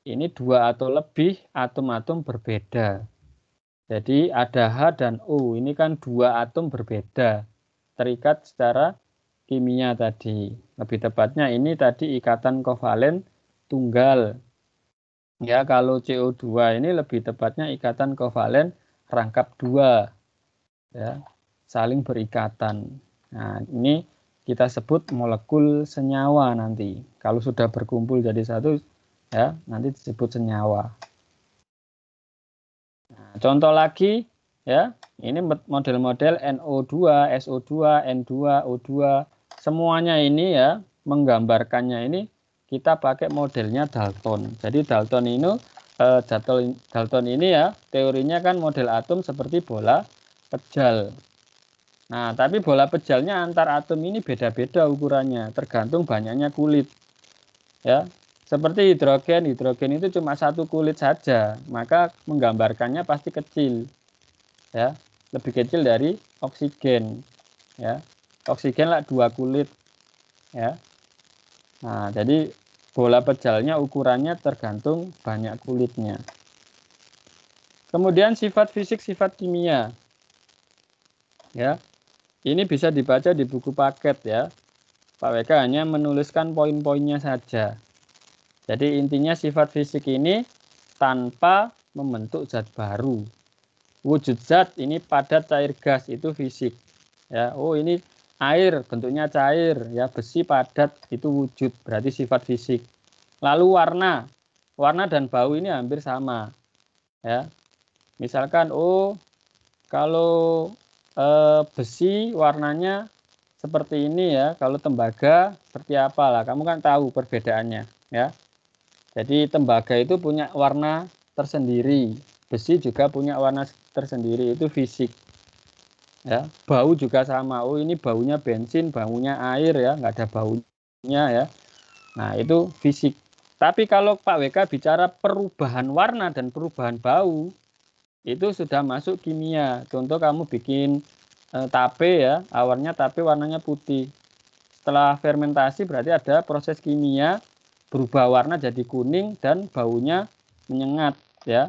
ini 2 atau lebih atom-atom berbeda. Jadi ada H dan O, ini kan 2 atom berbeda, terikat secara kimia tadi. Lebih tepatnya ini tadi ikatan kovalen tunggal. Ya, kalau CO2 ini lebih tepatnya ikatan kovalen rangkap 2. Ya, saling berikatan. Nah, ini kita sebut molekul senyawa nanti. Kalau sudah berkumpul jadi satu, ya, nanti disebut senyawa. Nah, contoh lagi, ya, ini model-model NO2, SO2, N2, O2, semuanya ini ya, menggambarkannya ini kita pakai modelnya Dalton. Jadi Dalton ini ya, teorinya kan model atom seperti bola pejal. Nah, tapi bola pejalnya antar atom ini beda-beda ukurannya, tergantung banyaknya kulit. Ya, seperti hidrogen itu cuma 1 kulit saja, maka menggambarkannya pasti kecil. Ya, lebih kecil dari oksigen. Ya, oksigen lah 2 kulit. Ya. Nah, jadi bola pejalnya ukurannya tergantung banyak kulitnya. Kemudian sifat fisik, sifat kimia. Ya. Ini bisa dibaca di buku paket ya. Pak WK hanya menuliskan poin-poinnya saja. Jadi intinya sifat fisik ini tanpa membentuk zat baru. Wujud zat ini padat, cair, gas itu fisik. Ya, oh ini air bentuknya cair ya, besi padat itu wujud, berarti sifat fisik. Lalu warna dan bau ini hampir sama ya. Misalkan kalau besi warnanya seperti ini ya. Kalau tembaga seperti apa lah, kamu kan tahu perbedaannya ya. Jadi tembaga itu punya warna tersendiri, besi juga punya warna tersendiri, itu fisik ya. Bau juga sama, oh ini baunya bensin, baunya air ya, nggak ada baunya ya. Nah itu fisik. Tapi kalau Pak WK bicara perubahan warna dan perubahan bau, itu sudah masuk kimia. Contoh kamu bikin tape ya, awalnya tape warnanya putih. Setelah fermentasi berarti ada proses kimia, berubah warna jadi kuning dan baunya menyengat ya.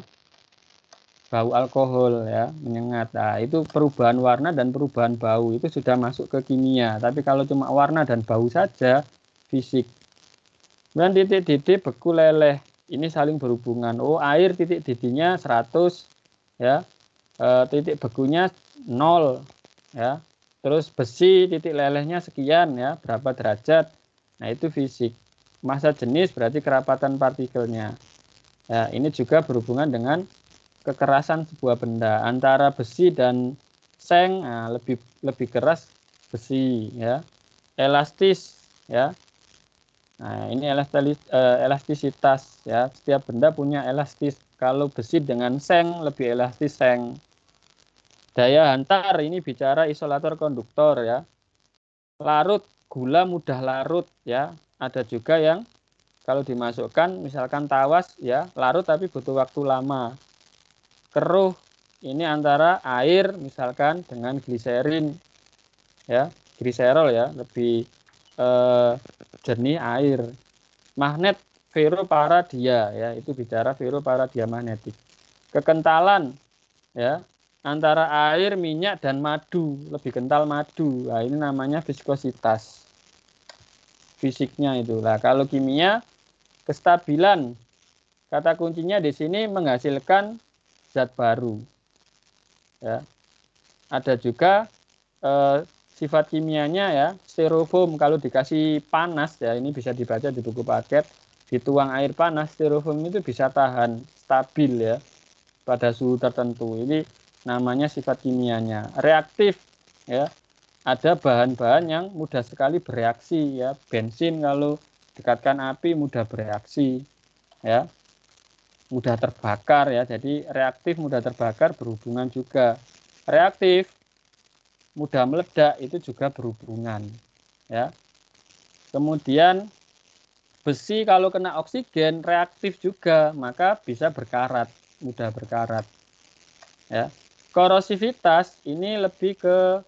Bau alkohol ya, menyengat. Nah, itu perubahan warna dan perubahan bau itu sudah masuk ke kimia. Tapi kalau cuma warna dan bau saja, fisik. Dan titik didih beku leleh, ini saling berhubungan. Oh, air titik didihnya 100 ya. Titik bekunya 0 ya. Terus besi titik lelehnya sekian ya, berapa derajat. Nah, itu fisik. Massa jenis berarti kerapatan partikelnya. Ya, ini juga berhubungan dengan kekerasan sebuah benda. Antara besi dan seng, nah, lebih keras besi ya. Elastis ya. Nah, ini elastisitas ya. Setiap benda punya elastis. Kalau besi dengan seng lebih elastis seng. Daya hantar ini bicara isolator konduktor ya. Larut, gula mudah larut ya. Ada juga yang kalau dimasukkan misalkan tawas ya, larut tapi butuh waktu lama. Keruh ini antara air misalkan dengan gliserin ya, gliserol ya, lebih jernih air. Magnet ferroparadia ya, itu bicara ferroparadia magnetik. Kekentalan ya, antara air, minyak dan madu, lebih kental madu. Nah, ini namanya viskositas. Fisiknya itu. Nah, kalau kimia kestabilan, kata kuncinya di sini menghasilkan zat baru. Ya. Ada juga sifat kimianya ya, styrofoam kalau dikasih panas ya, ini bisa dibaca di buku paket, dituang air panas, styrofoam itu bisa tahan stabil ya pada suhu tertentu. Ini namanya sifat kimianya. Reaktif ya, ada bahan-bahan yang mudah sekali bereaksi ya. Bensin kalau dekatkan api mudah bereaksi ya, mudah terbakar ya. Jadi reaktif mudah terbakar berhubungan juga. Reaktif mudah meledak itu juga berhubungan ya. Kemudian besi kalau kena oksigen reaktif juga, maka bisa berkarat, mudah berkarat ya. Korosivitas ini lebih ke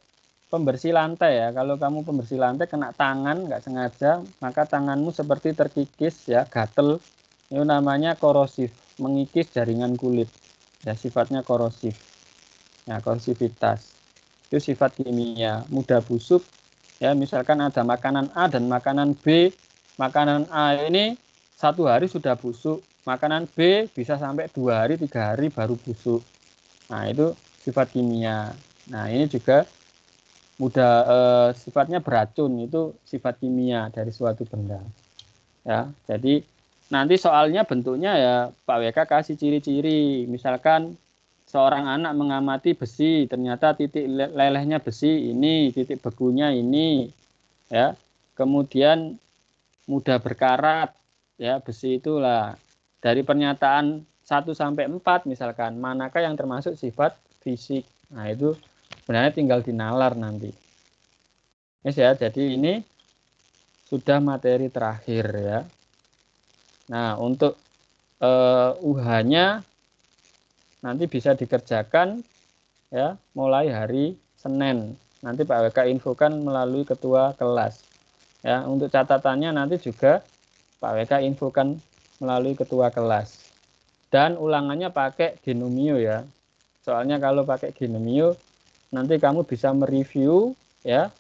pembersih lantai ya. Kalau kamu pembersih lantai kena tangan nggak sengaja, maka tanganmu seperti terkikis ya, gatel, itu namanya korosif, mengikis jaringan kulit ya, sifatnya korosif ya. Korosivitas itu sifat kimia, mudah busuk ya. Misalkan ada makanan A dan makanan B, makanan A ini 1 hari sudah busuk, makanan B bisa sampai 2 hari 3 hari baru busuk. Nah itu sifat kimia. Nah ini juga mudah sifatnya beracun, itu sifat kimia dari suatu benda ya. Jadi nanti soalnya bentuknya ya Pak WK kasih ciri-ciri, misalkan seorang anak mengamati besi, ternyata titik lelehnya besi ini, titik bekunya ini, ya. Kemudian mudah berkarat, ya besi itulah. Dari pernyataan 1 sampai 4 misalkan, manakah yang termasuk sifat fisik? Nah itu sebenarnya tinggal dinalar nanti. Yes, ya, jadi ini sudah materi terakhir ya. Nah untuk UH-nya nanti bisa dikerjakan ya mulai hari Senin. Nanti Pak WK infokan melalui ketua kelas. Ya, untuk catatannya nanti juga Pak WK infokan melalui ketua kelas. Dan ulangannya pakai Genomio ya. Soalnya kalau pakai Genomio nanti kamu bisa mereview ya.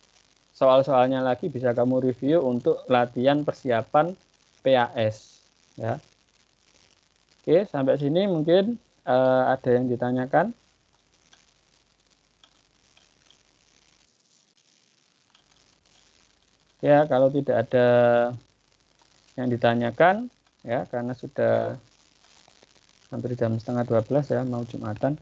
Soal-soalnya lagi bisa kamu review untuk latihan persiapan PAS ya. Oke, sampai sini mungkin ada yang ditanyakan? Ya, kalau tidak ada yang ditanyakan, ya karena sudah hampir jam 11:30 ya, mau Jumatan,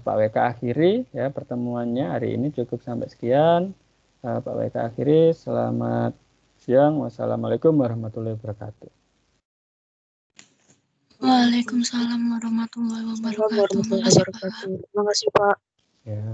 Pak WK akhiri ya pertemuannya hari ini cukup sampai sekian. Pak WK akhiri. Selamat siang. Wassalamualaikum warahmatullahi wabarakatuh. Waalaikumsalam warahmatullahi wabarakatuh. Warahmatullahi Makasih, Pak. wabarakatuh. Terima kasih, Pak. Ya.